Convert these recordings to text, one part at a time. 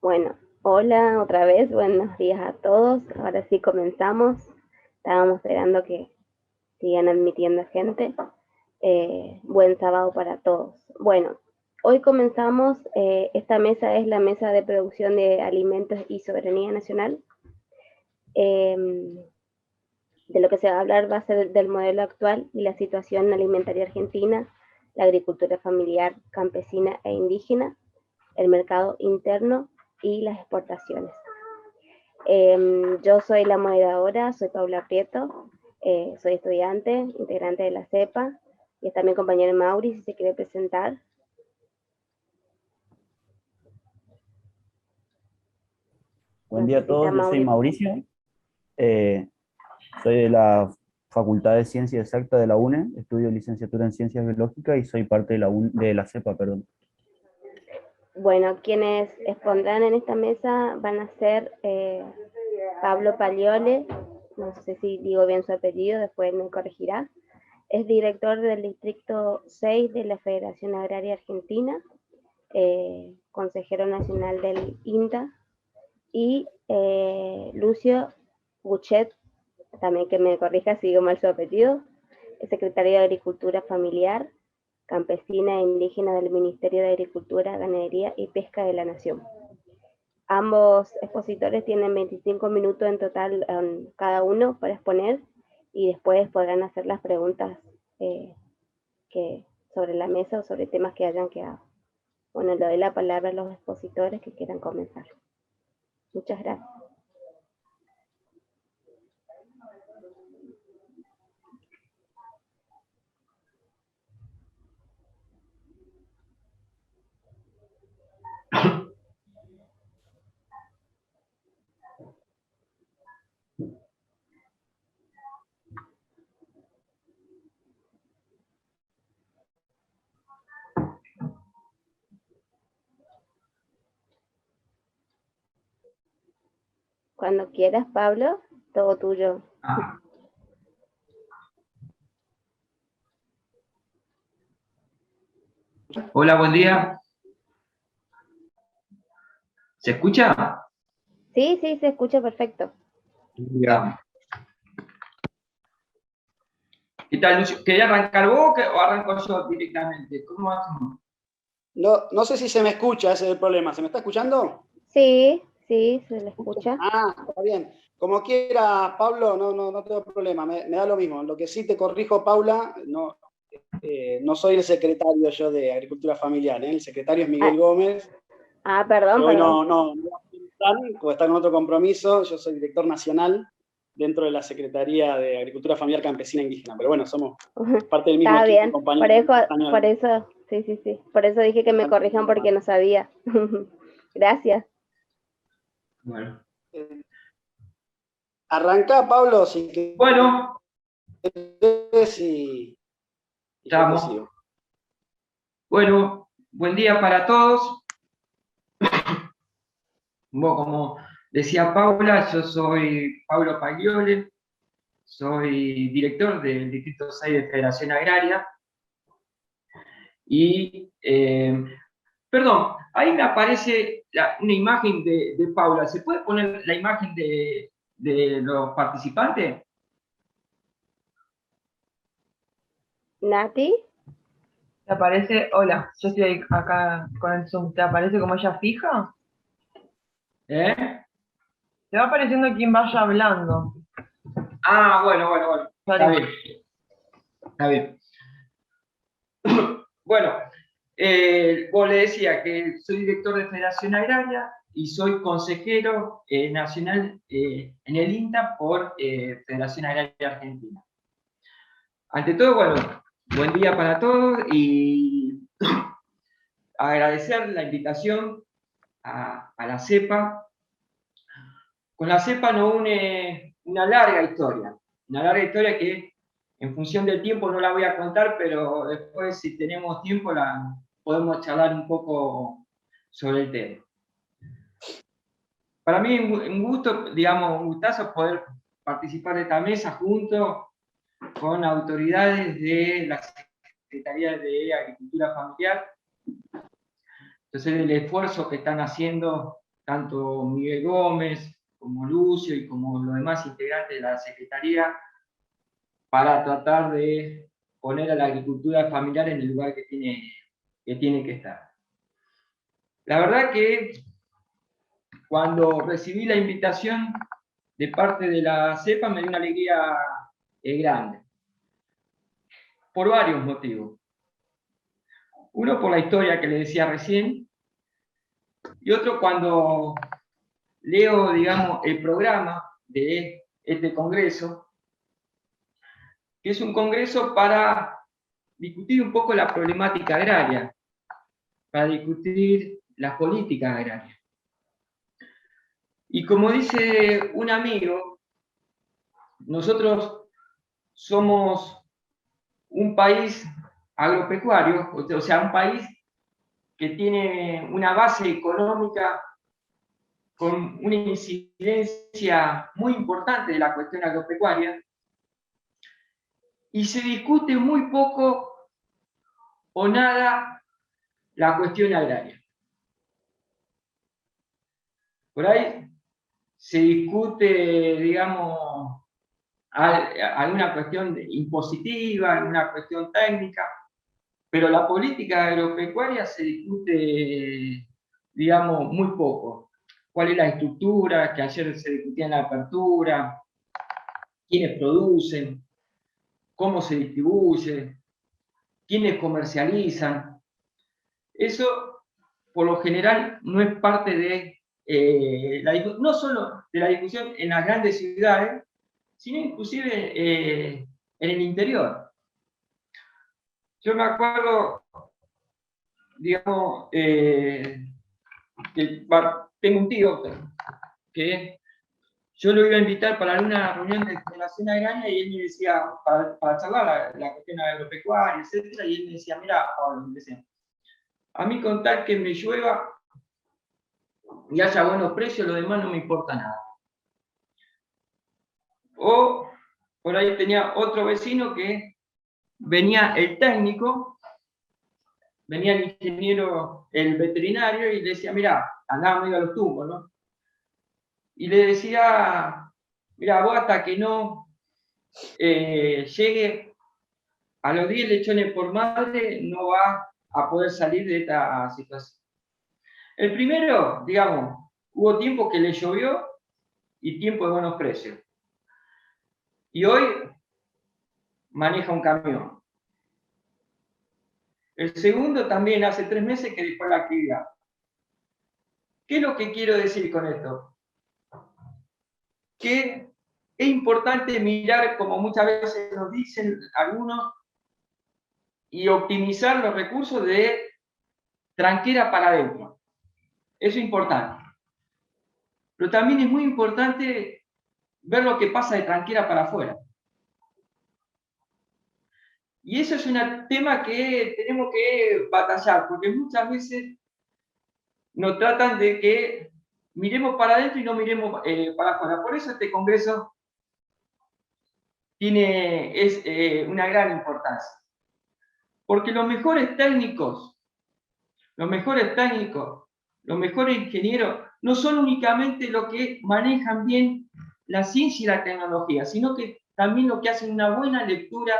Bueno, hola otra vez, buenos días a todos. Ahora sí comenzamos. Estábamos esperando que sigan admitiendo gente. Buen sábado para todos. Bueno, hoy comenzamos. Esta mesa es la mesa de producción de alimentos y soberanía nacional. Eh, de lo que se va a hablar va a ser del modelo actual y la situación alimentaria argentina, la agricultura familiar, campesina e indígena, el mercado interno y las exportaciones. Yo soy la moderadora, soy Paula Prieto, soy estudiante, integrante de la CEPA, y está mi compañero Mauri, si se quiere presentar. Buen No día sé a si está todos, yo soy Mauri. Mauricio, eh, soy de la Facultad de Ciencia Exacta de la UNE, estudio licenciatura en Ciencias Biológicas y soy parte de la CEPA, perdón. Bueno, quienes expondrán en esta mesa van a ser Pablo Pagliole, no sé si digo bien su apellido, después me corregirá. Es director del Distrito 6 de la Federación Agraria Argentina, consejero nacional del INTA, y Lucio Buchet, también que me corrija si digo mal su apellido, es secretario de Agricultura Familiar, Campesina e Indígena del Ministerio de Agricultura, Ganadería y Pesca de la Nación. Ambos expositores tienen 25 minutos en total cada uno para exponer y después podrán hacer las preguntas eh, que, sobre la mesa o sobre temas que hayan quedado. Bueno, le doy la palabra a los expositores que quieran comenzar. Muchas gracias. Cuando quieras, Pablo, todo tuyo. Hola, buen día. ¿Se escucha? Sí, sí, se escucha perfecto. Ya. ¿Qué tal, Lucio? ¿Quería arrancar vos o arranco yo directamente? ¿Cómo hacemos? No sé si se me escucha, ese es el problema. ¿Se me está escuchando? Sí, sí, se le escucha. Ah, está bien. Como quiera, Pablo, no tengo problema, me da lo mismo. Lo que sí te corrijo, Paula, no soy el secretario yo de Agricultura Familiar, ¿eh? El secretario es Ah, Miguel Gómez, que perdón, hoy perdón. no va a estar, porque está en otro compromiso. Yo soy director nacional dentro de la Secretaría de Agricultura Familiar Campesina e Indígena. Pero bueno, somos parte del mismo Está equipo, bien, compañeros. por eso, sí, sí, sí. Por eso dije que me corrijan porque no sabía. Gracias. Bueno. Arranca, Pablo, si Bueno, querés y yo te estamos. sigo. Bueno, buen día para todos. Como decía Paula, yo soy Pablo Pagliole, soy director del Distrito 6 de Federación Agraria y perdón, ahí me aparece una imagen de Paula. ¿Se puede poner la imagen de los participantes? Nati, ¿Te aparece? Hola, yo estoy acá con el Zoom. ¿Te aparece como ella fija? ¿Eh? Te va apareciendo quien vaya hablando. Ah, bueno. Está Sorry. bien. Está bien. Bueno, vos le decía que soy director de Federación Agraria y soy consejero nacional en el INTA por Federación Agraria Argentina. Ante todo, bueno, buen día para todos y agradecer la invitación a la CEPA. Con la CEPA nos une una larga historia que en función del tiempo no la voy a contar, pero después si tenemos tiempo podemos charlar un poco sobre el tema. Para mí es un gusto, digamos, un gustazo poder participar de esta mesa junto con autoridades de la Secretaría de Agricultura Familiar. Entonces el esfuerzo que están haciendo tanto Miguel Gómez como Lucio y como los demás integrantes de la Secretaría, para tratar de poner a la agricultura familiar en el lugar que tiene que estar. La verdad que cuando recibí la invitación de parte de la CEPA me dio una alegría grande, por varios motivos. Uno, por la historia que le decía recién, y otro cuando leo, digamos, el programa de este congreso, que es un congreso para discutir un poco la problemática agraria, para discutir las políticas agrarias. Y como dice un amigo, nosotros somos un país agropecuario, o sea, un país que tiene una base económica con una incidencia muy importante de la cuestión agropecuaria, y se discute muy poco o nada la cuestión agraria. Por ahí se discute, digamos, alguna cuestión impositiva, alguna cuestión técnica, pero la política agropecuaria se discute, digamos, muy poco. ¿Cuál es la estructura? Que ayer se discutía en la apertura, quiénes producen, cómo se distribuye, quiénes comercializan. Eso, por lo general, no es parte de no solo de la discusión en las grandes ciudades, sino inclusive en el interior. Yo me acuerdo, digamos, que tengo un tío que yo lo iba a invitar para una reunión de la cena agraria y él me decía, para charlar la cuestión agropecuaria, etc., y él me decía, mira, Pablo, me decía, a mí con tal que me llueva y haya buenos precios, lo demás no me importa nada. O por ahí tenía otro vecino que venía el técnico, venía el ingeniero, el veterinario, y le decía, mira, andaba medio a los tumbos, ¿no? Y le decía, mira, vos hasta que no llegue a los 10 lechones por madre, no va a poder salir de esta situación. El primero, digamos, hubo tiempo que le llovió y tiempo de buenos precios. Y hoy maneja un camión. El segundo también hace 3 meses que dejó la actividad. ¿Qué es lo que quiero decir con esto? Que es importante mirar, como muchas veces nos dicen algunos, y optimizar los recursos de tranquera para adentro. Eso es importante. Pero también es muy importante ver lo que pasa de tranquera para afuera. Y eso es un tema que tenemos que batallar, porque muchas veces nos tratan de que miremos para adentro y no miremos para afuera. Por eso este congreso es una gran importancia. Porque los mejores técnicos, los mejores ingenieros, no son únicamente los que manejan bien la ciencia y la tecnología, sino que también los que hacen una buena lectura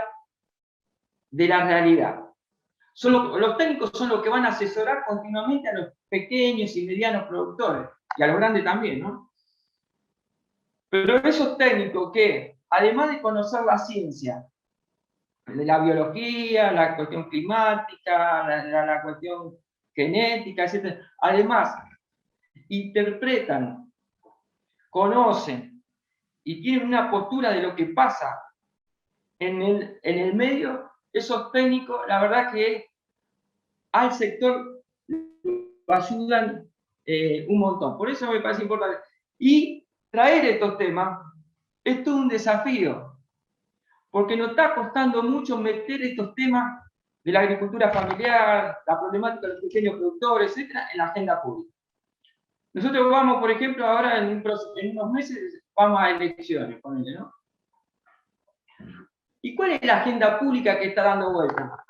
de la realidad. Los técnicos son los que van a asesorar continuamente a los pequeños y medianos productores, y a los grandes también, ¿no? Pero esos técnicos que, además de conocer la ciencia, de la biología, la cuestión climática, la cuestión genética, etc., además interpretan, conocen y tienen una postura de lo que pasa en el medio, esos técnicos, la verdad que al sector lo ayudan un montón. Por eso me parece importante. Y traer estos temas es todo un desafío, porque nos está costando mucho meter estos temas de la agricultura familiar, la problemática de los pequeños productores, etcétera, en la agenda pública. Nosotros vamos, por ejemplo, ahora en unos meses vamos a elecciones, ponele, ¿no? ¿Y cuál es la agenda pública que está dando vuelta?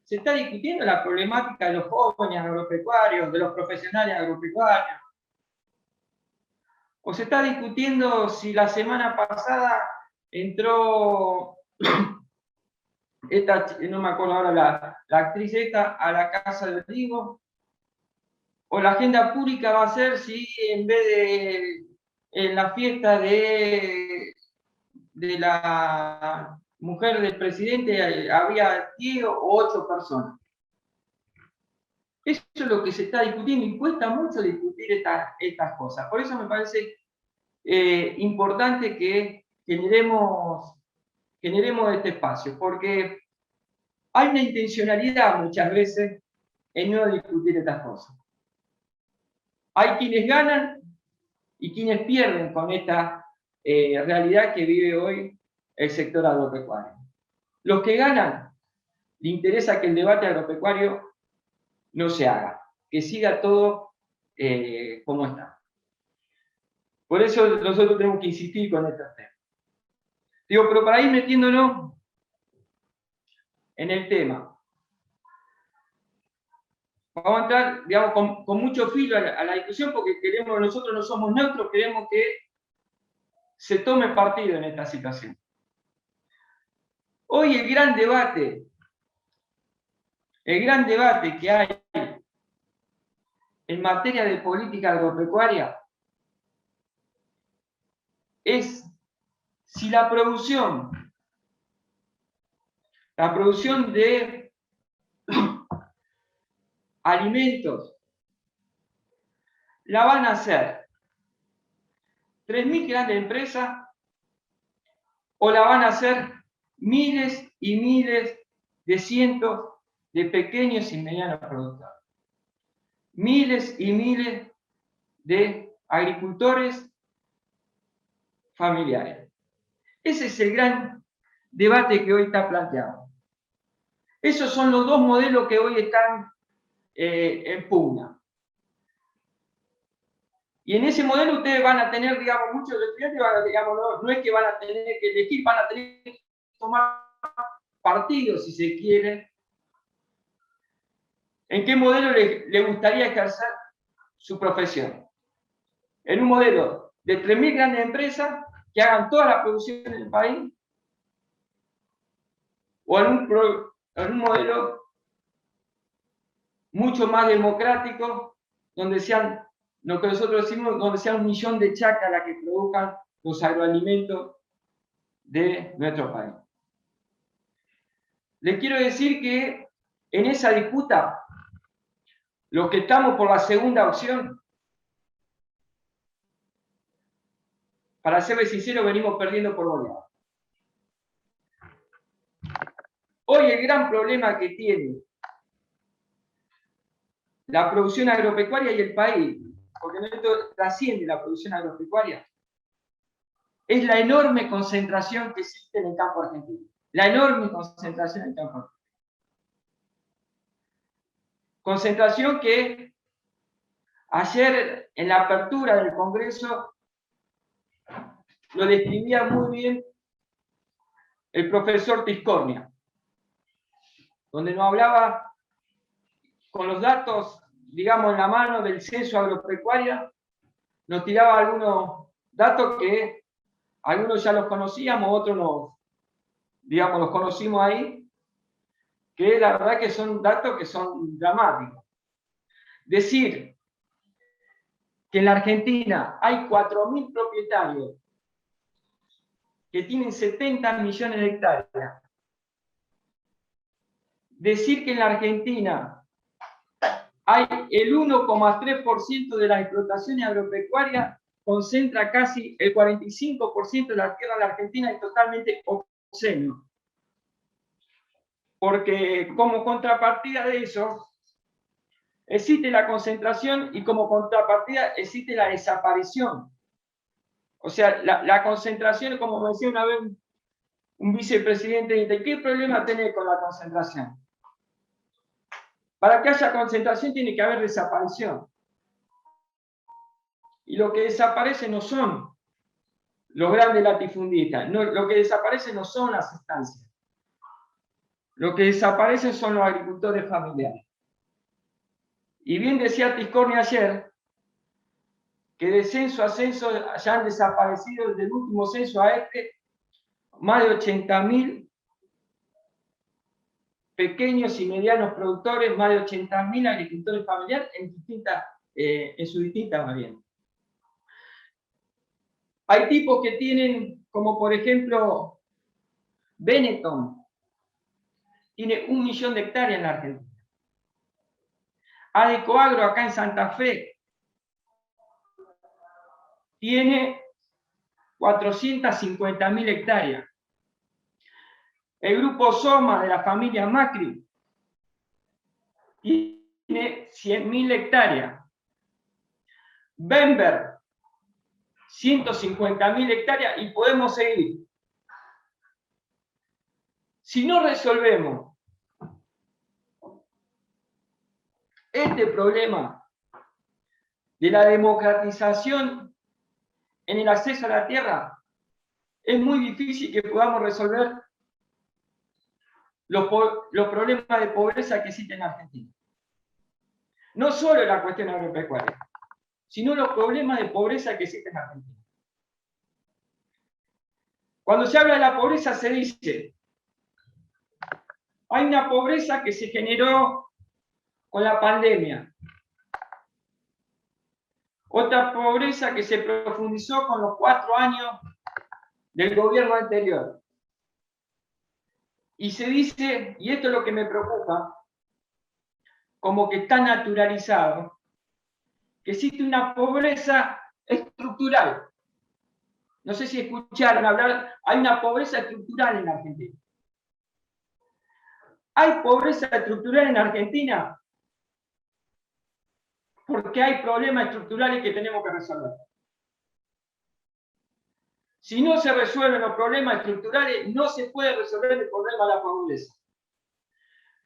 Se está discutiendo la problemática de los jóvenes agropecuarios, de los profesionales agropecuarios. o se está discutiendo si la semana pasada entró esta, no me acuerdo ahora, la actriz esta a la Casa de Olivo, o la agenda pública va a ser si en vez de en la fiesta de la mujer del presidente había 10 o 8 personas. Eso es lo que se está discutiendo y cuesta mucho discutir estas cosas. Por eso me parece importante que generemos este espacio, porque hay una intencionalidad muchas veces en no discutir estas cosas. Hay quienes ganan y quienes pierden con esta realidad que vive hoy el sector agropecuario. Los que ganan, le interesa que el debate agropecuario no se haga, que siga todo como está. Por eso nosotros tenemos que insistir con estos temas. Digo, pero para ir metiéndonos en el tema, vamos a entrar, digamos, con mucho filo a la discusión, porque nosotros no somos neutros, queremos que se tome partido en esta situación. Hoy el gran debate que hay en materia de política agropecuaria es si la producción de alimentos la van a hacer 3.000 grandes empresas o la van a hacer miles y miles de cientos de pequeños y medianos productores. Miles y miles de agricultores familiares. Ese es el gran debate que hoy está planteado. Esos son los dos modelos que hoy están en pugna. Y en ese modelo ustedes van a tener, digamos, muchos estudiantes, digamos, no es que van a tener que elegir, van a tener que tomar partido, si se quiere, en qué modelo le gustaría ejercer su profesión. En un modelo de 3.000 grandes empresas que hagan toda la producción en el país, o en un modelo mucho más democrático, donde sean, lo que nosotros decimos, donde sea 1 millón de chacras las que produzcan los agroalimentos de nuestro país. Les quiero decir que en esa disputa, los que estamos por la segunda opción, para serles sincero, venimos perdiendo por goleada. Hoy el gran problema que tiene la producción agropecuaria y el país, porque esto trasciende la producción agropecuaria, es la enorme concentración que existe en el campo argentino. La enorme concentración en el campo argentino. Concentración que ayer en la apertura del Congreso lo describía muy bien el profesor Tiscornia, donde nos hablaba con los datos, digamos, en la mano del censo agropecuario, nos tiraba algunos datos que algunos ya los conocíamos, otros no, digamos, los conocimos ahí, que la verdad que son datos que son dramáticos. Decir que en la Argentina hay 4.000 propietarios que tienen 70 millones de hectáreas. Decir que en la Argentina hay el 1,3% de las explotaciones agropecuarias, concentra casi el 45% de la tierra de la Argentina y totalmente obsceno. Porque como contrapartida de eso, existe la concentración y como contrapartida existe la desaparición. O sea, la concentración, como me decía una vez un vicepresidente, dice, ¿qué problema tenés con la concentración? Para que haya concentración tiene que haber desaparición. Y lo que desaparece no son los grandes latifundistas, no, lo que desaparece no son las estancias. Lo que desaparece son los agricultores familiares. Y bien decía Tiscornia ayer, que de censo a censo ya han desaparecido desde el último censo a este más de 80.000 pequeños y medianos productores, más de 80.000 agricultores familiares en sus distintas variantes. Hay tipos que tienen, como por ejemplo, Benetton, tiene 1 millón de hectáreas en la Argentina. Adecoagro, acá en Santa Fe, tiene 450.000 hectáreas. El grupo Soma de la familia Macri tiene 100.000 hectáreas. Bember, 150.000 hectáreas, y podemos seguir. Si no resolvemos este problema de la democratización en el acceso a la tierra, es muy difícil que podamos resolver los problemas de pobreza que existen en Argentina. No solo la cuestión agropecuaria, sino los problemas de pobreza que existen en Argentina. Cuando se habla de la pobreza se dice, hay una pobreza que se generó con la pandemia, otra pobreza que se profundizó con los 4 años del gobierno anterior. Y se dice, y esto es lo que me preocupa, como que está naturalizado, que existe una pobreza estructural. No sé si escucharon hablar, hay una pobreza estructural en Argentina. Hay pobreza estructural en Argentina porque hay problemas estructurales que tenemos que resolver. Si no se resuelven los problemas estructurales, no se puede resolver el problema de la pobreza.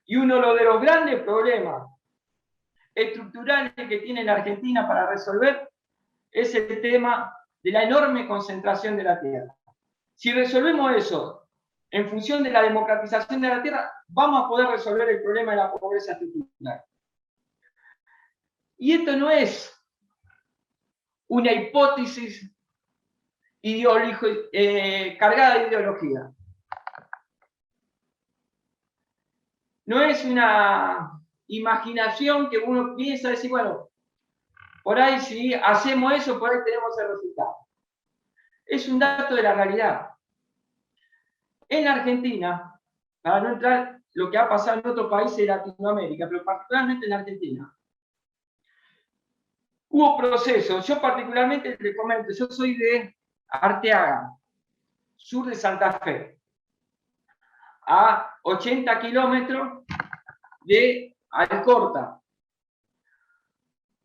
Y uno de los grandes problemas estructurales que tiene la Argentina para resolver es el tema de la enorme concentración de la tierra. Si resolvemos eso en función de la democratización de la tierra, vamos a poder resolver el problema de la pobreza estructural. Y esto no es una hipótesis cargada de ideología. No es una imaginación que uno piensa decir, bueno, por ahí si hacemos eso, por ahí tenemos el resultado. Es un dato de la realidad. En Argentina, para no entrar lo que ha pasado en otros países de Latinoamérica, pero particularmente en Argentina, hubo procesos. Yo particularmente les comento, yo soy de Arteaga, sur de Santa Fe, a 80 kilómetros de Alcorta.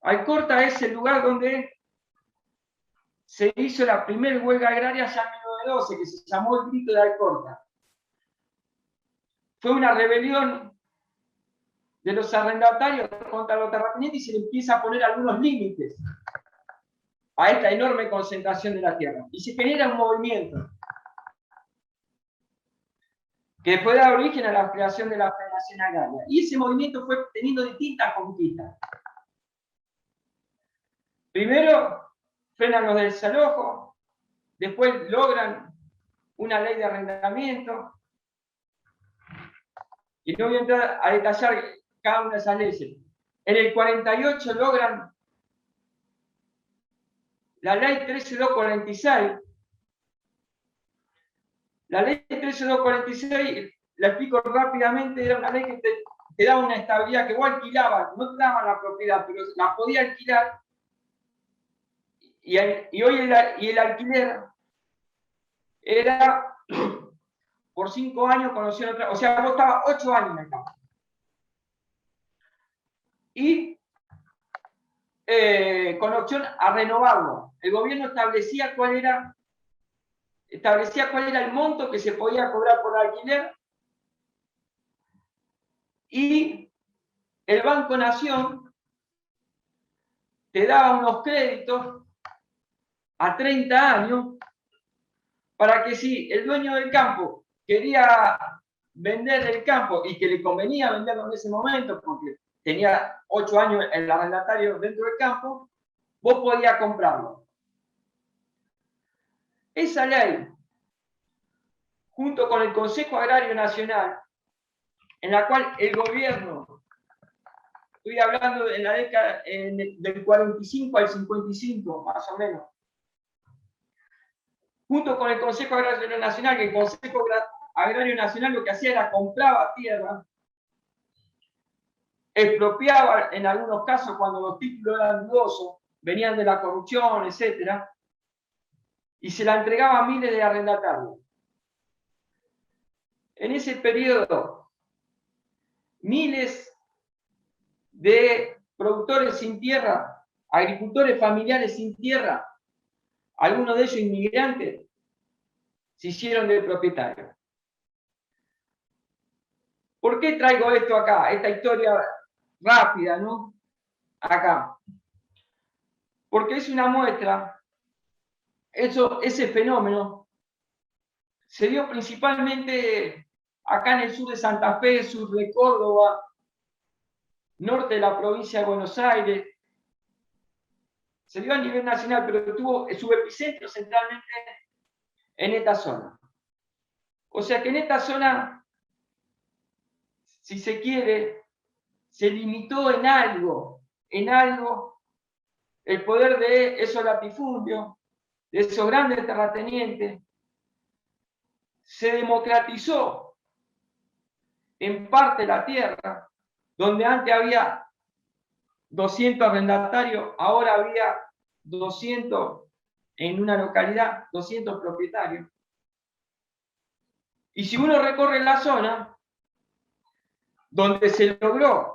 Alcorta es el lugar donde se hizo la primera huelga agraria ya en 1912, que se llamó el Grito de Alcorta. Fue una rebelión de los arrendatarios contra los terratenientes y se le empieza a poner algunos límites a esta enorme concentración de la tierra. Y se genera un movimiento que después da origen a la creación de la Federación Agraria. Y ese movimiento fue teniendo distintas conquistas. Primero, frenan los desalojos, después logran una ley de arrendamiento, y no voy a entrar a detallar cada una de esas leyes. En el 48 logran la ley 13246. La ley 13246, la explico rápidamente, era una ley que te daba una estabilidad, que vos alquilabas, no te daban la propiedad, pero la podías alquilar, y hoy el alquiler era por 5 años con opción otra, o sea, vos estabas 8 años en el campo. Y con opción a renovarlo. El gobierno establecía cuál era el monto que se podía cobrar por alquiler, y el Banco Nación te daba unos créditos a 30 años para que si el dueño del campo quería vender el campo y que le convenía venderlo en ese momento porque tenía 8 años el arrendatario dentro del campo, vos podías comprarlo. Esa ley, junto con el Consejo Agrario Nacional, en la cual el gobierno, estoy hablando en la década del 45 al 55, más o menos, junto con el Consejo Agrario Nacional, que el Consejo Agrario Nacional lo que hacía era compraba tierra, expropiaba en algunos casos cuando los títulos eran dudosos, venían de la corrupción, etc., y se la entregaba a miles de arrendatarios. En ese periodo, miles de productores sin tierra, agricultores familiares sin tierra, algunos de ellos inmigrantes, se hicieron de propietarios. ¿Por qué traigo esto acá? Esta historia rápida, ¿no? Acá. Porque es una muestra, ese fenómeno se dio principalmente acá en el sur de Santa Fe, sur de Córdoba, norte de la provincia de Buenos Aires. Se dio a nivel nacional, pero tuvo su epicentro centralmente en esta zona. O sea que en esta zona, si se quiere, se limitó en algo el poder de esos latifundios, de esos grandes terratenientes. Se democratizó en parte la tierra, donde antes había 200 arrendatarios, ahora había 200 en una localidad, 200 propietarios. Y si uno recorre la zona donde se logró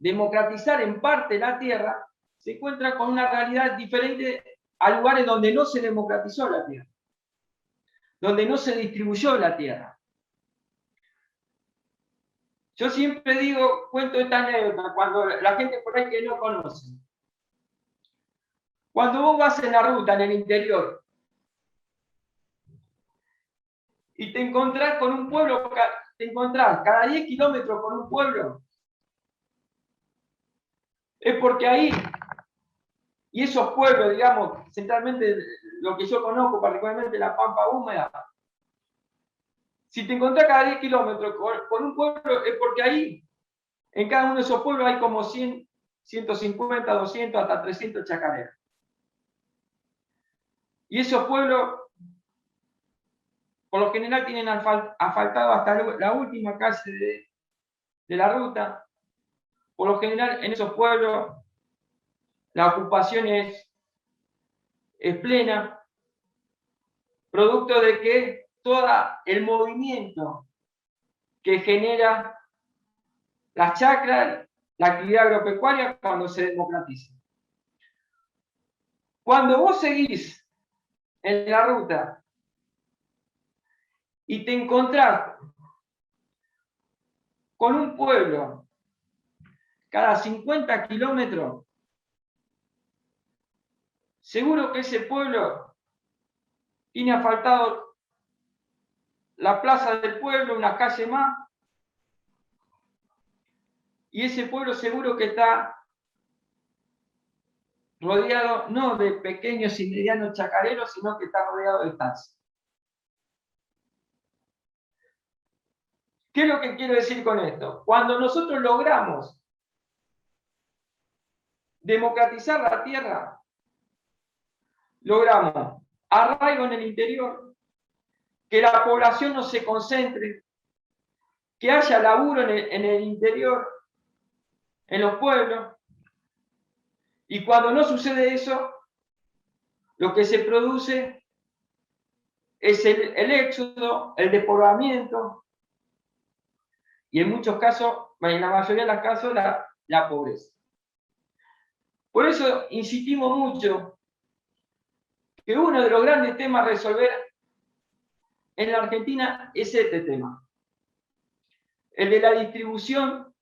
democratizar en parte la tierra, se encuentra con una realidad diferente a lugares donde no se democratizó la tierra, donde no se distribuyó la tierra. Yo siempre cuento esta anécdota cuando la gente por ahí que no conoce. Cuando vos vas en la ruta, en el interior, y te encontrás con un pueblo, te encontrás cada 10 kilómetros con un pueblo, es porque ahí, y esos pueblos, digamos, centralmente lo que yo conozco, particularmente la Pampa Húmeda, si te encontrás cada 10 kilómetros con un pueblo, es porque ahí, en cada uno de esos pueblos hay como 100, 150, 200, hasta 300 chacareras. Y esos pueblos, por lo general, tienen asfaltado hasta la última calle de la ruta. Por lo general, en esos pueblos, la ocupación es plena, producto de que todo el movimiento que genera las chacras, la actividad agropecuaria, cuando se democratiza. Cuando vos seguís en la ruta y te encontrás con un pueblo cada 50 kilómetros, seguro que ese pueblo tiene asfaltado la plaza del pueblo, una calle más, y ese pueblo seguro que está rodeado no de pequeños y medianos chacareros, sino que está rodeado de estancias. ¿Qué es lo que quiero decir con esto? Cuando nosotros logramos democratizar la tierra, logramos arraigo en el interior, que la población no se concentre, que haya laburo en el interior, en los pueblos, y cuando no sucede eso, lo que se produce es el éxodo, el despoblamiento, y en muchos casos, en la mayoría de los casos, la pobreza. Por eso insistimos mucho que uno de los grandes temas a resolver en la Argentina es este tema, el de la distribución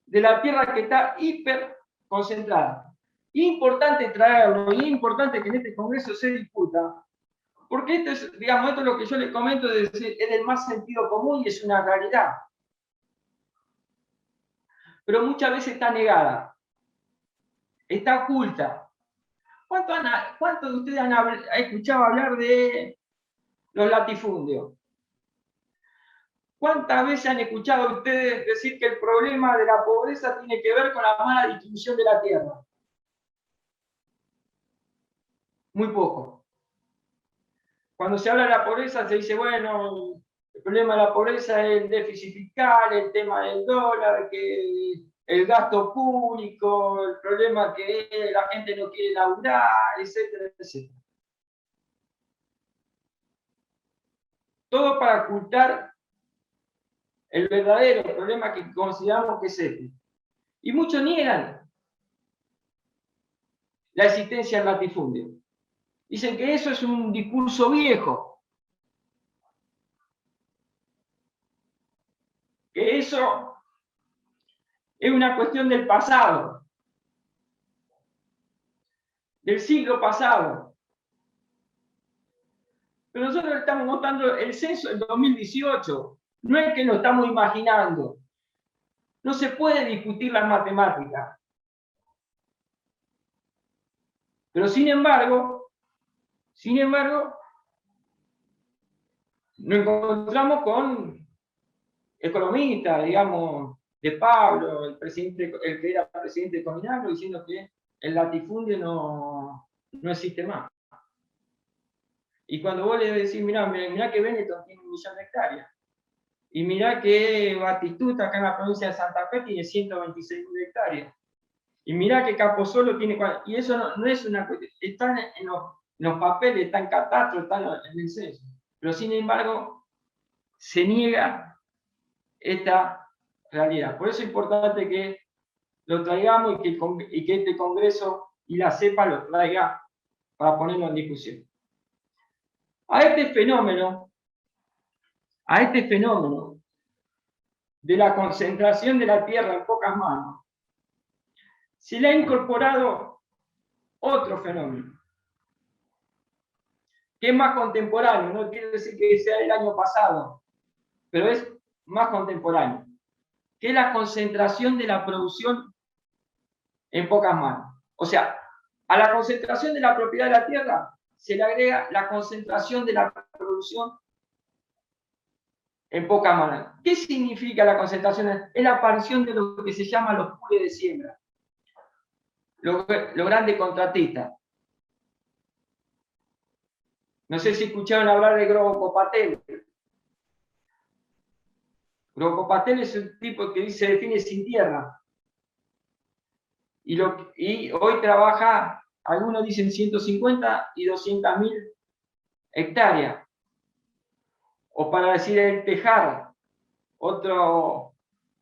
de la tierra que está hiper concentrada. Importante traerlo, y es importante que en este congreso se discuta, porque esto es, digamos, esto es lo que yo les comento, es del más sentido común y es una realidad. Pero muchas veces está negada. está oculta. ¿Cuántos de ustedes han escuchado hablar de los latifundios? ¿Cuántas veces han escuchado ustedes decir que el problema de la pobreza tiene que ver con la mala distribución de la tierra? Muy poco. Cuando se habla de la pobreza se dice, bueno, el problema de la pobreza es el déficit fiscal, el tema del dólar, que el gasto público, el problema que la gente no quiere laburar, etcétera, etcétera. Todo para ocultar el verdadero problema que consideramos que es este. Y muchos niegan la existencia del latifundio. Dicen que eso es un discurso viejo, que eso es una cuestión del pasado, del siglo pasado. Pero nosotros estamos mostrando el censo del 2018, no es que lo estamos imaginando. No se puede discutir las matemáticas. Pero sin embargo, nos encontramos con economistas, digamos, de Pablo, el que era presidente de Cominagro, diciendo que el latifundio no existe más. Y cuando vos le decís, mirá que Benetton tiene 1 millón de hectáreas, y mirá que Batistuta, acá en la provincia de Santa Fe, tiene 126.000 hectáreas, y mirá que Caposolo tiene... Y eso no es una cuestión, están en los papeles, está en catastro, está en el censo. Pero sin embargo, se niega esta realidad. Por eso es importante que lo traigamos y que este Congreso y la CEPA lo traiga para ponerlo en discusión. A este fenómeno de la concentración de la tierra en pocas manos, se le ha incorporado otro fenómeno, que es más contemporáneo, no quiere decir que sea el año pasado, pero es más contemporáneo, que es la concentración de la producción en pocas manos. O sea, a la concentración de la propiedad de la tierra se le agrega la concentración de la producción en pocas manos. ¿Qué significa la concentración? Es la aparición de lo que se llama los pools de siembra, los grandes contratistas. No sé si escucharon hablar de Grobocopatel. Grobocopatel es un tipo que se define sin tierra. Y hoy trabaja, algunos dicen 150 y 200.000 hectáreas. O para decir el Tejar, otro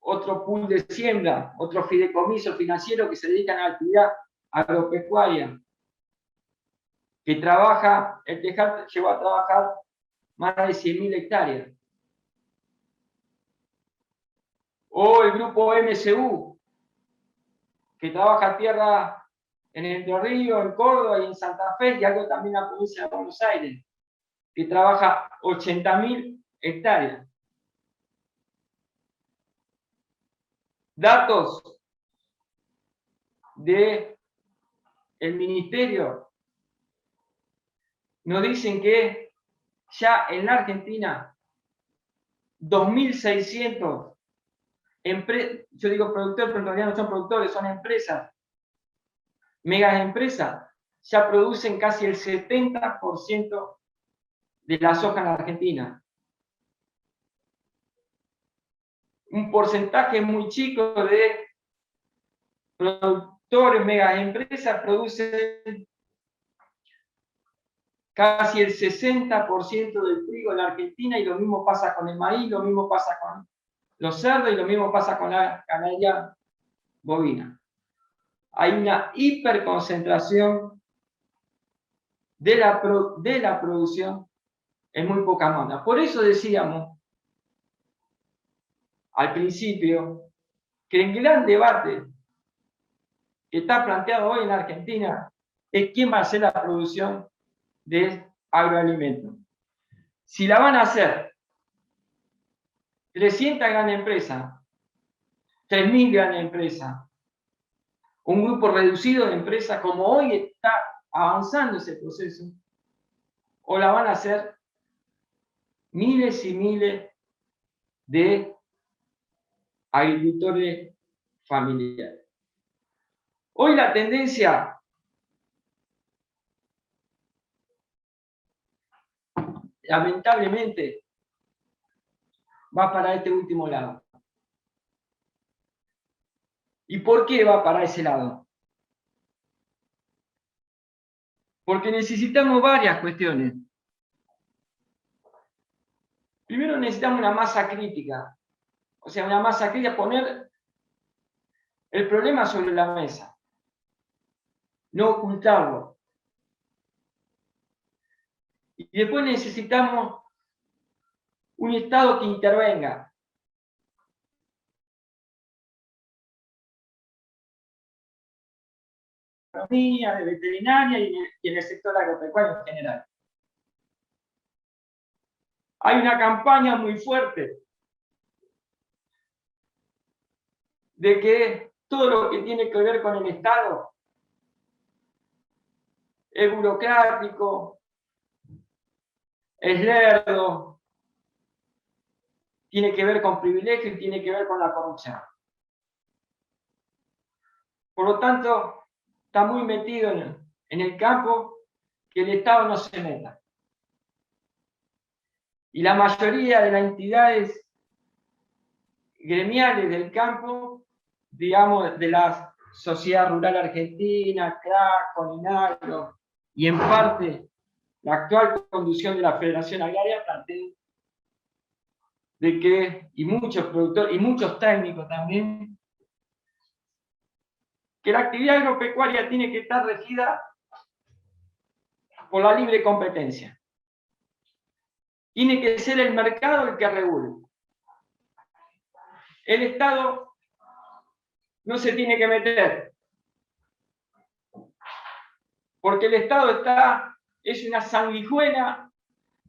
pool de siembra, otro fideicomiso financiero que se dedican a la actividad agropecuaria. Que trabaja, el Tejar llegó a trabajar más de 100.000 hectáreas. O el grupo MSU, que trabaja tierra en Entre Ríos, en Córdoba y en Santa Fe, y algo también en la provincia de Buenos Aires, que trabaja 80.000 hectáreas. Datos del Ministerio nos dicen que ya en la Argentina 2.600 empresas, yo digo productores, pero en realidad no son productores, son empresas, megas empresas, ya producen casi el 70% de la soja en la Argentina. Un porcentaje muy chico de productores, megas empresas producen casi el 60% del trigo en la Argentina, y lo mismo pasa con el maíz, lo mismo pasa con los cerdos y lo mismo pasa con la ganadería bovina. Hay una hiperconcentración de la producción en muy poca mano. Por eso decíamos al principio que el gran debate que está planteado hoy en la Argentina es quién va a hacer la producción de agroalimentos. Si la van a hacer 300 grandes empresas, 3.000 grandes empresas, un grupo reducido de empresas como hoy está avanzando ese proceso, o la van a hacer miles y miles de agricultores familiares. Hoy la tendencia lamentablemente va para este último lado. ¿Y por qué va para ese lado? Porque necesitamos varias cuestiones. Primero necesitamos una masa crítica, o sea, una masa crítica, poner el problema sobre la mesa, no ocultarlo. Y después necesitamos un Estado que intervenga. De veterinaria y en el sector agropecuario en general. Hay una campaña muy fuerte de que todo lo que tiene que ver con el Estado es burocrático, es lerdo, tiene que ver con privilegios y tiene que ver con la corrupción. Por lo tanto, está muy metido en el campo que el Estado no se meta. Y la mayoría de las entidades gremiales del campo, digamos, de la Sociedad Rural Argentina, CRAC, CONINAGRO, y en parte la actual conducción de la Federación Agraria, plantea de que, y muchos productores, y muchos técnicos también, que la actividad agropecuaria tiene que estar regida por la libre competencia. Tiene que ser el mercado el que regule. El Estado no se tiene que meter, porque el Estado es una sanguijuela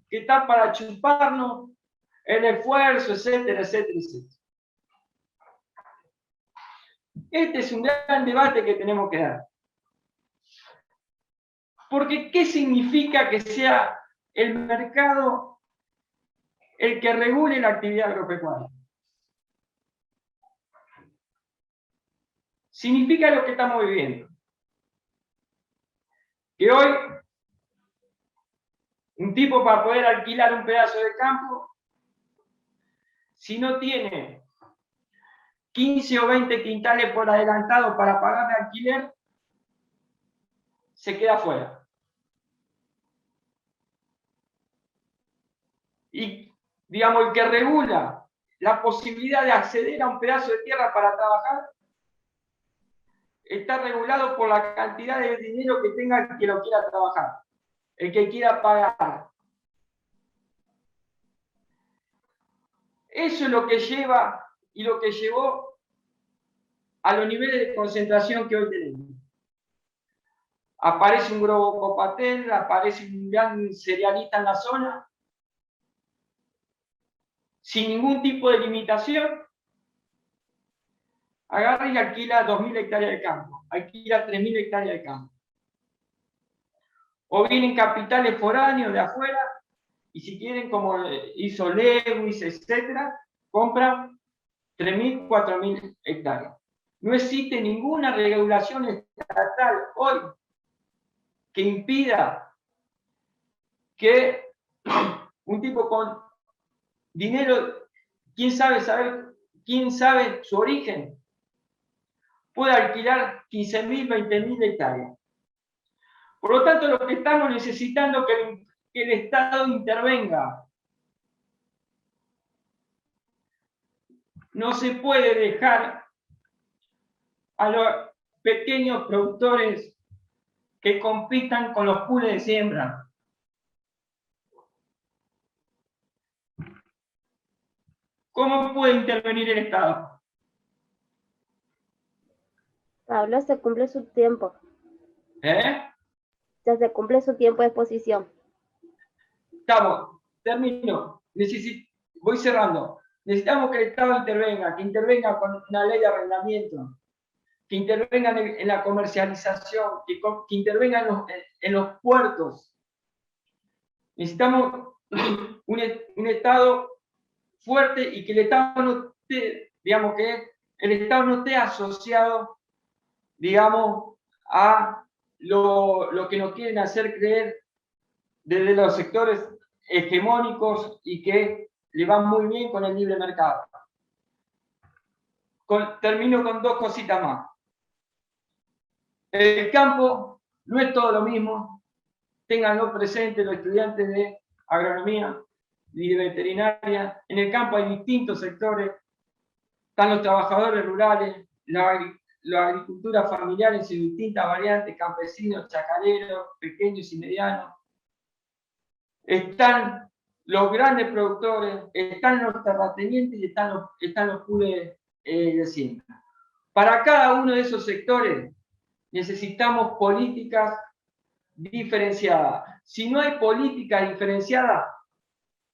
que está para chuparnos el esfuerzo, etcétera, etcétera, etcétera. Este es un gran debate que tenemos que dar. Porque, ¿qué significa que sea el mercado el que regule la actividad agropecuaria? Significa lo que estamos viviendo. Que hoy, un tipo para poder alquilar un pedazo de campo, si no tiene 15 o 20 quintales por adelantado para pagar el alquiler, se queda fuera. Y, digamos, el que regula la posibilidad de acceder a un pedazo de tierra para trabajar, está regulado por la cantidad de dinero que tenga el que lo quiera trabajar, el que quiera pagar. Eso es lo que lleva y lo que llevó a los niveles de concentración que hoy tenemos. Aparece un Grobo Copatel, aparece un gran cerealista en la zona, sin ningún tipo de limitación, agarra y alquila 2.000 hectáreas de campo, alquila 3.000 hectáreas de campo. O vienen capitales foráneos de afuera, y si quieren, como hizo Lewis, etcétera, compran 3.000, 4.000 hectáreas. No existe ninguna regulación estatal hoy que impida que un tipo con dinero, quién sabe su origen, pueda alquilar 15.000, 20.000 hectáreas. Por lo tanto, lo que estamos necesitando es que el Estado intervenga. No se puede dejar a los pequeños productores que compitan con los pools de siembra. ¿Cómo puede intervenir el Estado? Pablo, se cumple su tiempo. Ya se cumple su tiempo de exposición. Termino. Voy cerrando. Necesitamos que el Estado intervenga, que intervenga con una ley de arrendamiento, que intervengan en la comercialización, que intervengan en los puertos. Necesitamos un Estado fuerte y que el Estado no esté, digamos, que el Estado no esté asociado, digamos, a lo que nos quieren hacer creer desde los sectores hegemónicos y que le van muy bien con el libre mercado. Termino con dos cositas más. El campo no es todo lo mismo, ténganlo presente los estudiantes de agronomía y de veterinaria. En el campo hay distintos sectores, están los trabajadores rurales, la agricultura familiar en sus distintas variantes, campesinos, chacareros, pequeños y medianos. Están los grandes productores, están los terratenientes y están los pools de siembra. Para cada uno de esos sectores necesitamos políticas diferenciadas. Si no hay políticas diferenciadas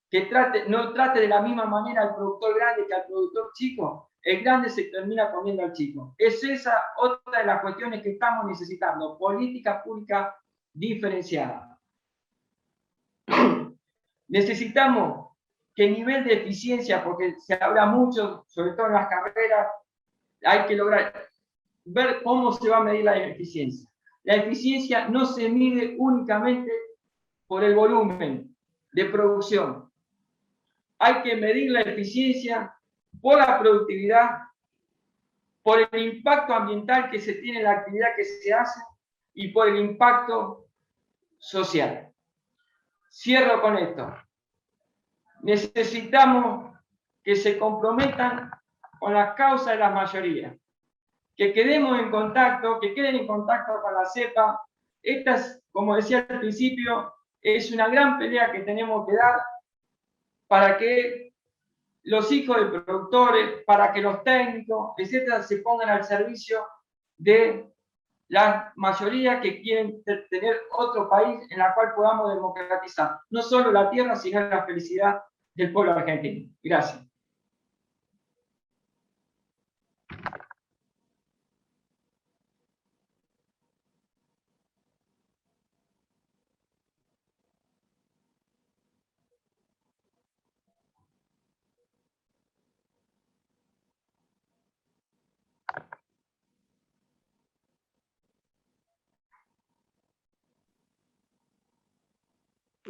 que no trate de la misma manera al productor grande que al productor chico, el grande se termina comiendo al chico. Es esa otra de las cuestiones que estamos necesitando, políticas públicas diferenciadas. Necesitamos que el nivel de eficiencia, porque se habla mucho, sobre todo en las carreras, hay que lograr ver cómo se va a medir la eficiencia. La eficiencia no se mide únicamente por el volumen de producción. Hay que medir la eficiencia por la productividad, por el impacto ambiental que se tiene en la actividad que se hace y por el impacto social. Cierro con esto. Necesitamos que se comprometan con las causas de las mayorías, que quedemos en contacto, que queden en contacto con la CEPA. Esta es, como decía al principio, es una gran pelea que tenemos que dar para que los hijos de productores, para que los técnicos, etcétera, se pongan al servicio de la mayoría que quieren tener otro país en el cual podamos democratizar no solo la tierra, sino la felicidad del pueblo argentino. Gracias.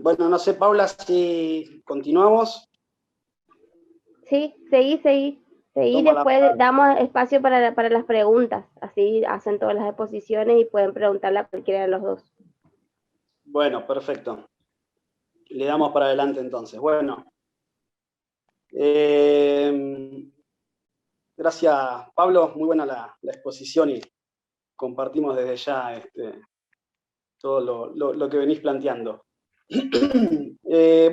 Bueno, no sé, Paula, si continuamos. Sí, seguí. Después damos espacio para las preguntas. Así hacen todas las exposiciones y pueden preguntarle a cualquiera de los dos. Bueno, perfecto. Le damos para adelante entonces. Bueno. Gracias, Pablo. Muy buena la exposición y compartimos desde ya todo lo que venís planteando.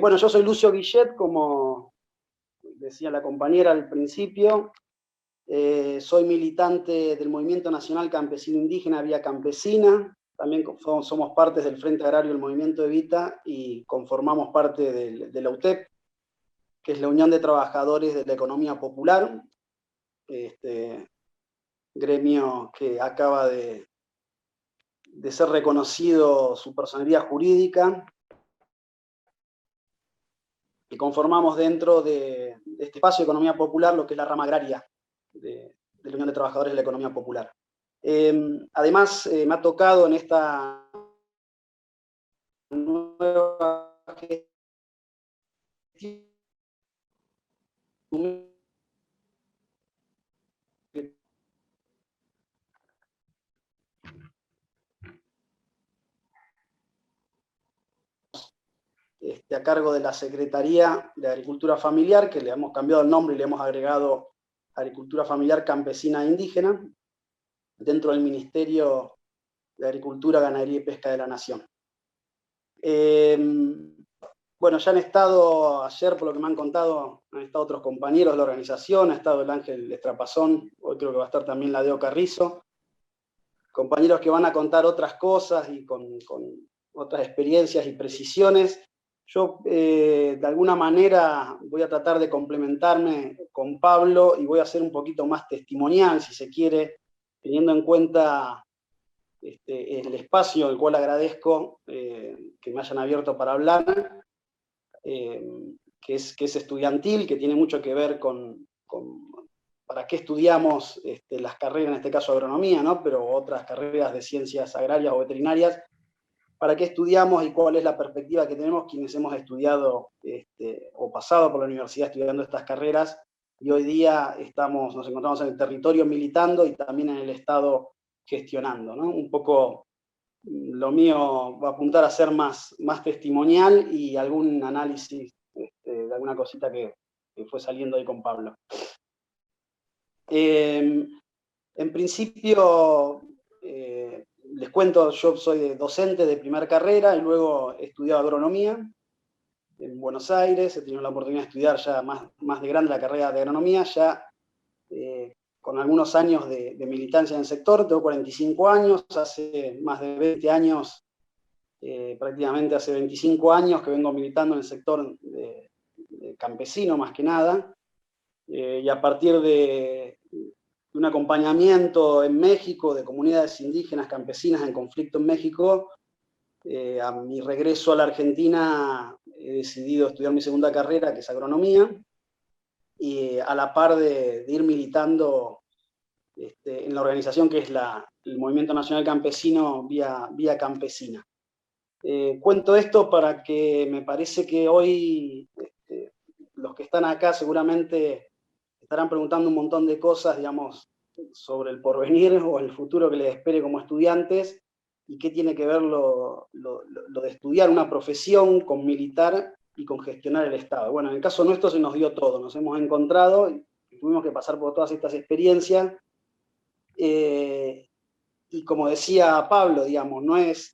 Bueno, yo soy Lucio Guillet, como decía la compañera al principio. Soy militante del Movimiento Nacional Campesino Indígena Vía Campesina. También somos partes del Frente Agrario del Movimiento Evita y conformamos parte de la UTEP, que es la Unión de Trabajadores de la Economía Popular, gremio que acaba de ser reconocido su personalidad jurídica, y conformamos dentro de este espacio de economía popular lo que es la rama agraria de la Unión de Trabajadores de la Economía Popular. Además, me ha tocado en esta nueva gestión a cargo de la Secretaría de Agricultura Familiar, que le hemos cambiado el nombre y le hemos agregado Agricultura Familiar Campesina e Indígena, dentro del Ministerio de Agricultura, Ganadería y Pesca de la Nación. Bueno, ya han estado ayer, por lo que me han contado, han estado otros compañeros de la organización, ha estado el Ángel Estrapazón, hoy creo que va a estar también la Deo Carrizo, compañeros que van a contar otras cosas y con otras experiencias y precisiones. Yo, de alguna manera, voy a tratar de complementarme con Pablo y voy a ser un poquito más testimonial, si se quiere, teniendo en cuenta el espacio, el cual agradezco que me hayan abierto para hablar, que es estudiantil, que tiene mucho que ver con para qué estudiamos las carreras, en este caso agronomía, ¿no? Pero otras carreras de ciencias agrarias o veterinarias, para qué estudiamos y cuál es la perspectiva que tenemos quienes hemos estudiado o pasado por la universidad estudiando estas carreras, y hoy día nos encontramos en el territorio militando y también en el Estado gestionando, ¿no? Un poco lo mío va a apuntar a ser más testimonial y algún análisis de alguna cosita que fue saliendo ahí con Pablo. En principio, les cuento, yo soy docente de primer carrera y luego he estudiado agronomía en Buenos Aires, he tenido la oportunidad de estudiar ya más de grande la carrera de agronomía, ya con algunos años de militancia en el sector. Tengo 45 años, hace más de 20 años, prácticamente hace 25 años que vengo militando en el sector de campesino más que nada, y a partir de un acompañamiento en México de comunidades indígenas campesinas en conflicto en México, a mi regreso a la Argentina he decidido estudiar mi segunda carrera, que es agronomía, y a la par de ir militando en la organización que es el Movimiento Nacional Campesino Vía Campesina. Cuento esto para que me parece que hoy los que están acá seguramente estarán preguntando un montón de cosas, digamos, sobre el porvenir o el futuro que les espere como estudiantes, y qué tiene que ver lo de estudiar una profesión con militar y con gestionar el Estado. Bueno, en el caso nuestro se nos dio todo, nos hemos encontrado y tuvimos que pasar por todas estas experiencias, y como decía Pablo, digamos,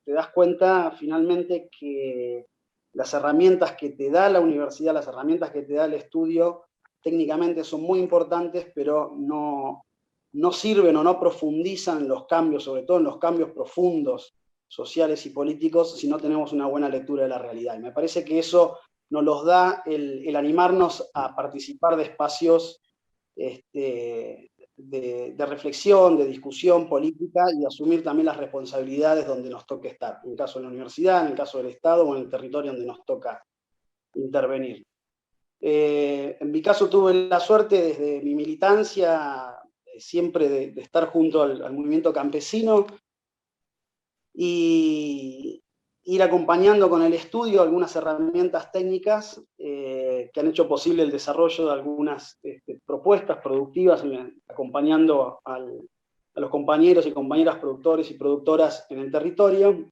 te das cuenta finalmente que las herramientas que te da la universidad, las herramientas que te da el estudio, técnicamente son muy importantes, pero no sirven o no profundizan los cambios, sobre todo en los cambios profundos, sociales y políticos, si no tenemos una buena lectura de la realidad. Y me parece que eso nos los da el animarnos a participar de espacios de reflexión, de discusión política, y asumir también las responsabilidades donde nos toque estar, en el caso de la universidad, en el caso del Estado o en el territorio donde nos toca intervenir. En mi caso tuve la suerte desde mi militancia siempre de estar junto al movimiento campesino y ir acompañando con el estudio algunas herramientas técnicas que han hecho posible el desarrollo de algunas propuestas productivas, acompañando a los compañeros y compañeras productores y productoras en el territorio.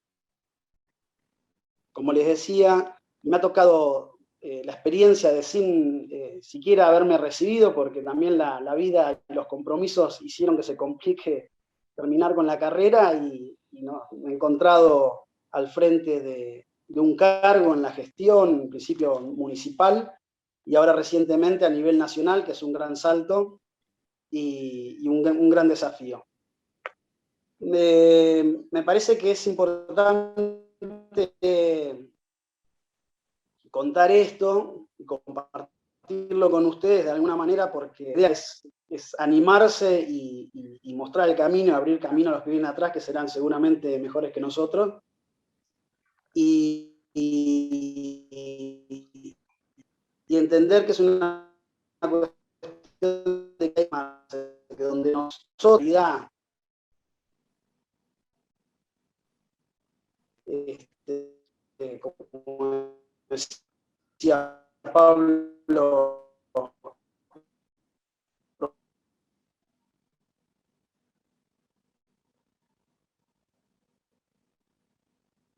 Como les decía, me ha tocado la experiencia de sin siquiera haberme recibido, porque también la vida y los compromisos hicieron que se complique terminar con la carrera, y no, me he encontrado al frente de un cargo en la gestión, en principio municipal, y ahora recientemente a nivel nacional, que es un gran salto y un gran desafío. Me parece que es importante contar esto y compartirlo con ustedes de alguna manera, porque la idea es animarse y mostrar el camino, abrir camino a los que vienen atrás, que serán seguramente mejores que nosotros, y entender que es una cuestión de que hay más, que donde nosotros, como decía Pablo,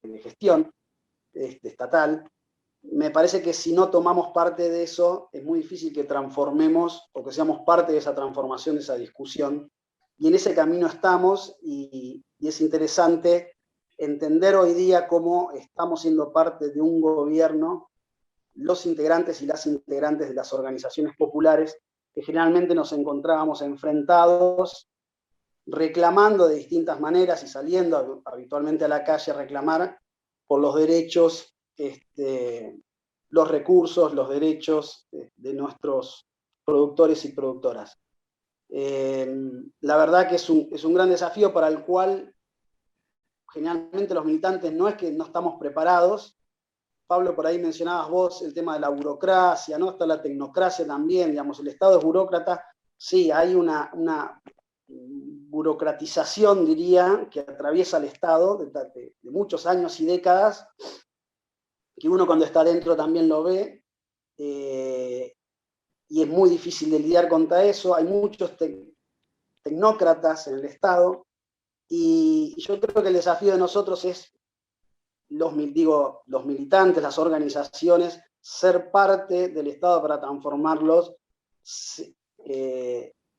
de gestión estatal, me parece que si no tomamos parte de eso, es muy difícil que transformemos o que seamos parte de esa transformación, de esa discusión, y en ese camino estamos, y es interesante entender hoy día cómo estamos siendo parte de un gobierno, los integrantes y las integrantes de las organizaciones populares, que generalmente nos encontrábamos enfrentados, reclamando de distintas maneras y saliendo habitualmente a la calle a reclamar por los derechos, los recursos, los derechos de nuestros productores y productoras. La verdad que es un gran desafío para el cual generalmente los militantes no es que no estamos preparados. Pablo, por ahí mencionabas vos el tema de la burocracia, ¿no? Está la tecnocracia también, digamos, el Estado es burócrata. Sí, hay una burocratización, diría, que atraviesa el Estado de muchos años y décadas, que uno cuando está dentro también lo ve, y es muy difícil de lidiar contra eso. Hay muchos tecnócratas en el Estado, y yo creo que el desafío de nosotros es, los militantes, las organizaciones, ser parte del Estado para transformarlos,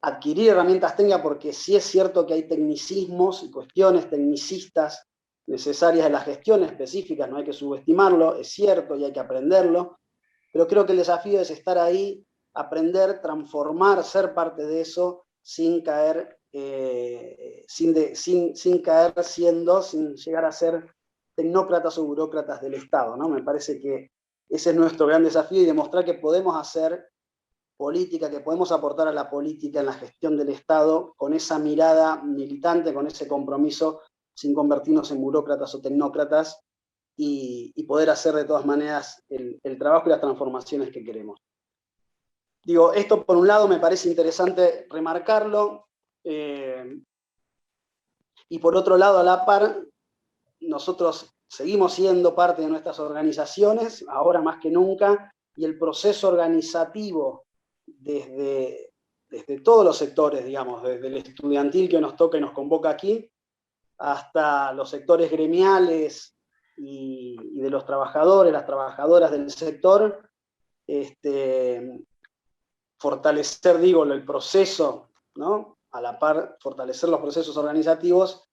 adquirir herramientas técnicas, porque sí es cierto que hay tecnicismos y cuestiones tecnicistas necesarias de la gestión específica, no hay que subestimarlo, es cierto y hay que aprenderlo, pero creo que el desafío es estar ahí, aprender, transformar, ser parte de eso, sin caer, sin llegar a ser tecnócratas o burócratas del Estado, ¿no? Me parece que ese es nuestro gran desafío, y demostrar que podemos hacer política, que podemos aportar a la política en la gestión del Estado con esa mirada militante, con ese compromiso, sin convertirnos en burócratas o tecnócratas, y poder hacer de todas maneras el trabajo y las transformaciones que queremos. Digo, esto por un lado me parece interesante remarcarlo, y por otro lado, a la par, nosotros seguimos siendo parte de nuestras organizaciones, ahora más que nunca, y el proceso organizativo desde todos los sectores, digamos, desde el estudiantil que nos toca y nos convoca aquí, hasta los sectores gremiales y de los trabajadores, las trabajadoras del sector, fortalecer, digo, el proceso, ¿no? A la par, fortalecer los procesos organizativos,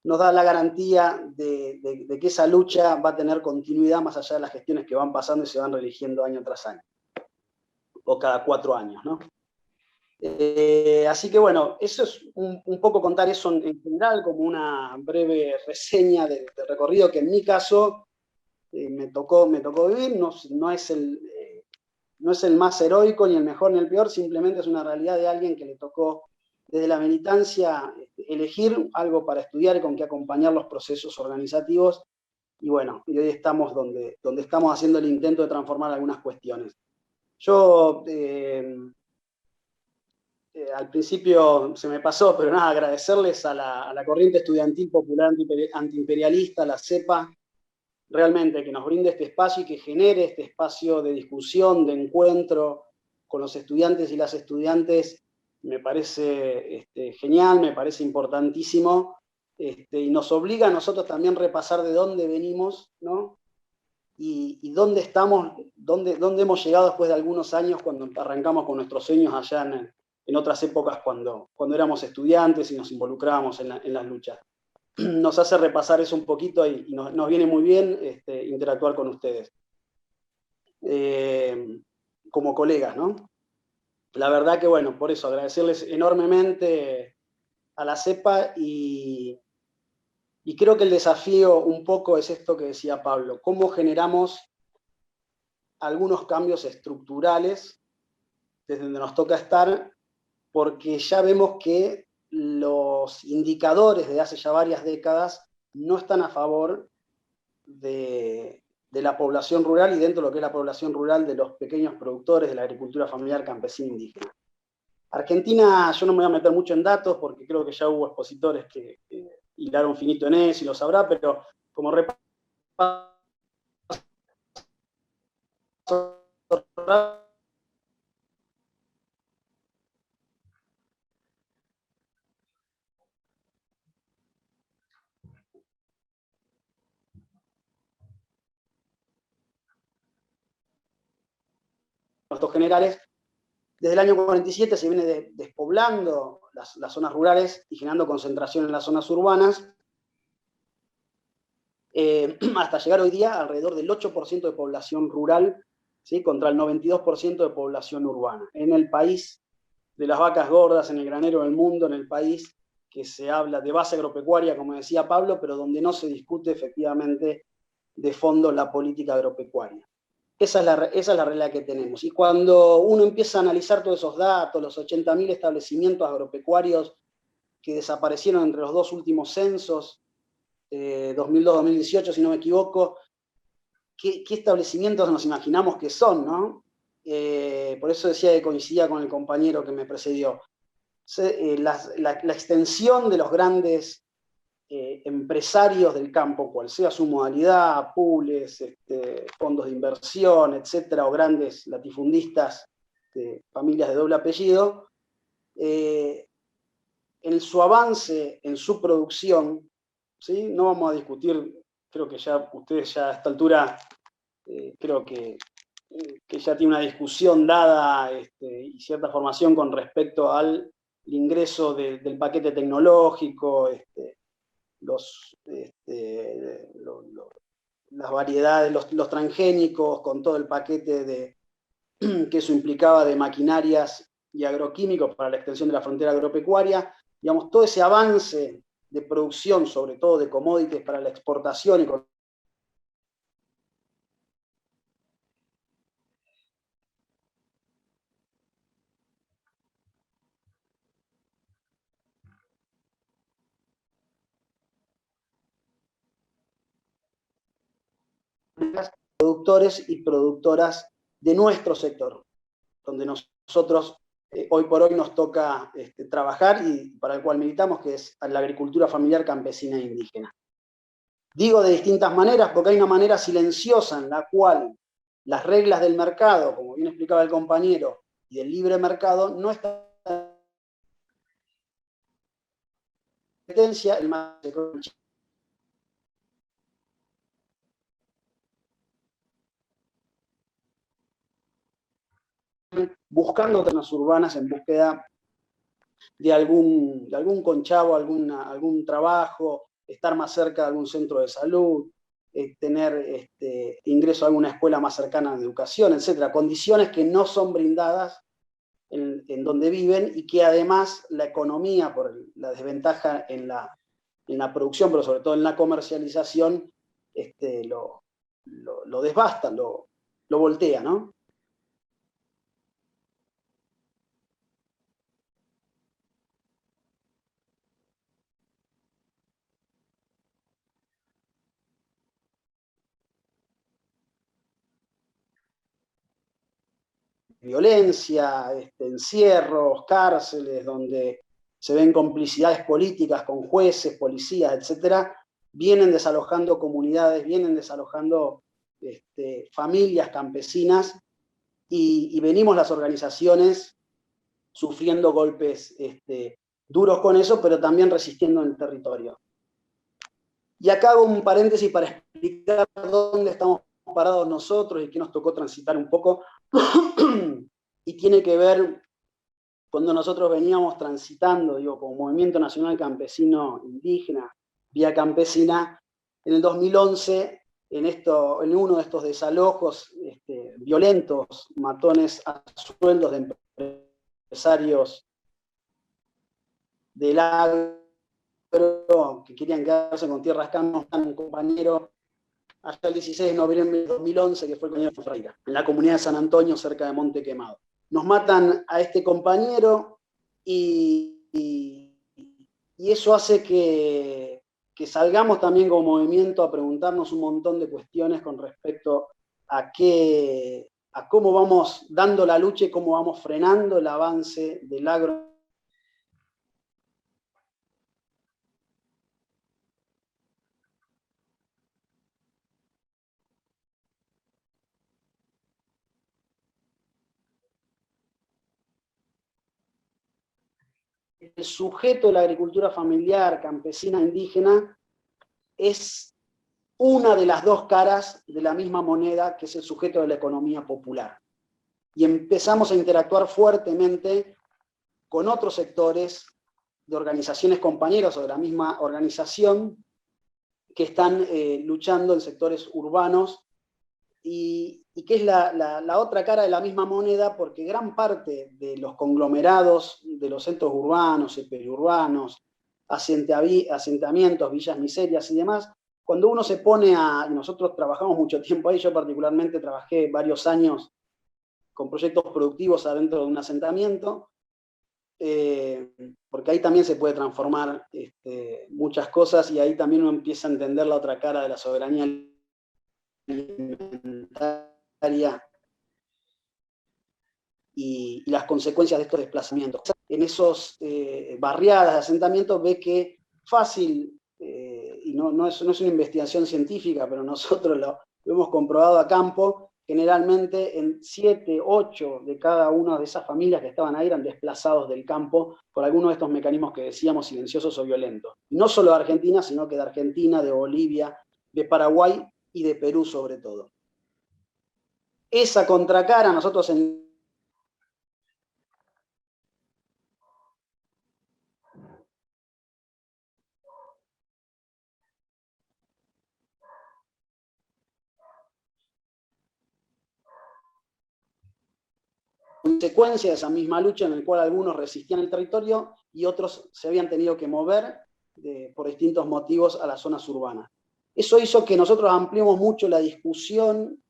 nos da la garantía de que esa lucha va a tener continuidad más allá de las gestiones que van pasando y se van reeligiendo año tras año, o cada 4 años, ¿no? Así que bueno, eso es un poco contar eso en general, como una breve reseña de recorrido que en mi caso me tocó vivir. No es el más heroico, ni el mejor, ni el peor, simplemente es una realidad de alguien que le tocó desde la militancia elegir algo para estudiar y con que acompañar los procesos organizativos, y bueno, y hoy estamos donde estamos haciendo el intento de transformar algunas cuestiones. Yo al principio se me pasó, pero nada, agradecerles a la corriente estudiantil popular antiimperialista, la CEPA, realmente que nos brinde este espacio y que genere este espacio de discusión, de encuentro con los estudiantes y las estudiantes. Me parece genial, me parece importantísimo, y nos obliga a nosotros también repasar de dónde venimos, ¿no? Y dónde estamos, dónde hemos llegado después de algunos años, cuando arrancamos con nuestros sueños allá en otras épocas, cuando éramos estudiantes y nos involucrábamos en las luchas. Nos hace repasar eso un poquito, y nos viene muy bien interactuar con ustedes como colegas, ¿no? La verdad que bueno, por eso agradecerles enormemente a la CEPA, y creo que el desafío un poco es esto que decía Pablo: cómo generamos algunos cambios estructurales desde donde nos toca estar, porque ya vemos que los indicadores de hace ya varias décadas no están a favor de la población rural, y dentro de lo que es la población rural, de los pequeños productores de la agricultura familiar campesina indígena. Argentina, yo no me voy a meter mucho en datos, porque creo que ya hubo expositores que hilaron finito en eso y lo sabrá, pero como repaso generales, desde el año 47 se viene despoblando las zonas rurales y generando concentración en las zonas urbanas, hasta llegar hoy día alrededor del 8% de población rural, ¿sí?, contra el 92% de población urbana. En el país de las vacas gordas, en el granero del mundo, en el país que se habla de base agropecuaria, como decía Pablo, pero donde no se discute efectivamente de fondo la política agropecuaria. esa es la realidad que tenemos. Y cuando uno empieza a analizar todos esos datos, los 80.000 establecimientos agropecuarios que desaparecieron entre los dos últimos censos, 2002-2018, si no me equivoco, ¿qué establecimientos nos imaginamos que son, ¿no? Por eso decía que coincidía con el compañero que me precedió. La extensión de los grandes empresarios del campo, cual sea su modalidad, pools, fondos de inversión, etcétera, o grandes latifundistas, familias de doble apellido, en su avance, en su producción, ¿sí? No vamos a discutir, creo que ya ustedes ya a esta altura, creo que ya tiene una discusión dada y cierta formación con respecto al ingreso del paquete tecnológico, las variedades, los transgénicos, con todo el paquete que eso implicaba de maquinarias y agroquímicos para la extensión de la frontera agropecuaria. Digamos, todo ese avance de producción, sobre todo de commodities para la exportación y con productores y productoras de nuestro sector, donde nosotros hoy por hoy nos toca trabajar y para el cual militamos, que es la agricultura familiar campesina e indígena. Digo de distintas maneras porque hay una manera silenciosa en la cual las reglas del mercado, como bien explicaba el compañero, y del libre mercado, no están en competencia, el más buscando zonas urbanas en búsqueda de algún conchavo, algún trabajo, estar más cerca de algún centro de salud, tener ingreso a alguna escuela más cercana de educación, etcétera. Condiciones que no son brindadas en donde viven y que además la economía, por la desventaja en la producción, pero sobre todo en la comercialización, lo desbasta, lo voltea, ¿no? Violencia, encierros, cárceles, donde se ven complicidades políticas con jueces, policías, etcétera, vienen desalojando comunidades, vienen desalojando familias campesinas y venimos las organizaciones sufriendo golpes duros con eso, pero también resistiendo en el territorio. Y acá hago un paréntesis para explicar dónde estamos parados nosotros y qué nos tocó transitar un poco. Y tiene que ver cuando nosotros veníamos transitando, digo, como Movimiento Nacional Campesino Indígena, Vía Campesina, en el 2011, en uno de estos desalojos violentos, matones a sueldos de empresarios del agro que querían quedarse con tierras campos, un compañero hasta el 16 de noviembre de 2011, que fue el compañero Ferreira, en la comunidad de San Antonio, cerca de Monte Quemado. Nos matan a este compañero y eso hace que salgamos también como movimiento a preguntarnos un montón de cuestiones con respecto a cómo vamos dando la lucha y cómo vamos frenando el avance del agro. El sujeto de la agricultura familiar, campesina, indígena, es una de las dos caras de la misma moneda, que es el sujeto de la economía popular. Y empezamos a interactuar fuertemente con otros sectores de organizaciones compañeros o de la misma organización que están luchando en sectores urbanos y que es la otra cara de la misma moneda, porque gran parte de los conglomerados de los centros urbanos y periurbanos, asentamientos, villas miserias y demás, cuando uno se pone y nosotros trabajamos mucho tiempo ahí, yo particularmente trabajé varios años con proyectos productivos adentro de un asentamiento, porque ahí también se puede transformar muchas cosas, y ahí también uno empieza a entender la otra cara de la soberanía alimentaria y las consecuencias de estos desplazamientos. En esos barriadas de asentamientos ve que fácil, y no es una investigación científica, pero nosotros lo hemos comprobado a campo, generalmente en 7, 8 de cada una de esas familias que estaban ahí eran desplazados del campo por alguno de estos mecanismos que decíamos silenciosos o violentos. No solo de Argentina, sino que de Argentina, de Bolivia, de Paraguay y de Perú sobre todo. Esa contracara nosotros en consecuencia de esa misma lucha en la cual algunos resistían el territorio y otros se habían tenido que mover por distintos motivos a las zonas urbanas. Eso hizo que nosotros ampliemos mucho la discusión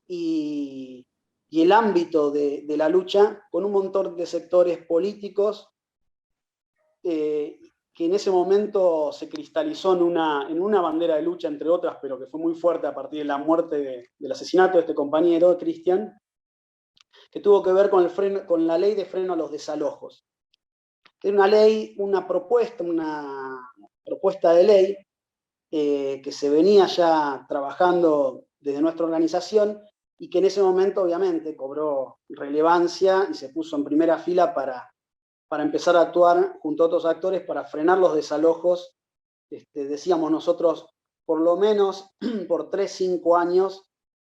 y el ámbito de la lucha con un montón de sectores políticos que en ese momento se cristalizó en una bandera de lucha, entre otras, pero que fue muy fuerte a partir de la muerte del asesinato de este compañero, Cristian, que tuvo que ver con la ley de freno a los desalojos. Era una ley, una propuesta de ley que se venía ya trabajando desde nuestra organización y que en ese momento obviamente cobró relevancia y se puso en primera fila para empezar a actuar junto a otros actores para frenar los desalojos, decíamos nosotros, por lo menos por 3-5 años,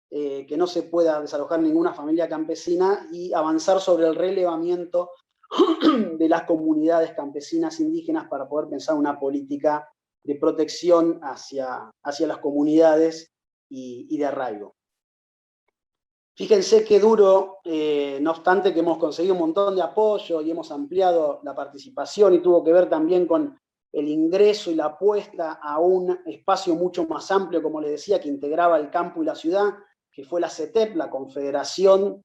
que no se pueda desalojar ninguna familia campesina y avanzar sobre el relevamiento de las comunidades campesinas indígenas para poder pensar una política de protección hacia las comunidades y de arraigo. Fíjense qué duro, no obstante que hemos conseguido un montón de apoyo y hemos ampliado la participación, y tuvo que ver también con el ingreso y la apuesta a un espacio mucho más amplio, como les decía, que integraba el campo y la ciudad, que fue la CETEP, la Confederación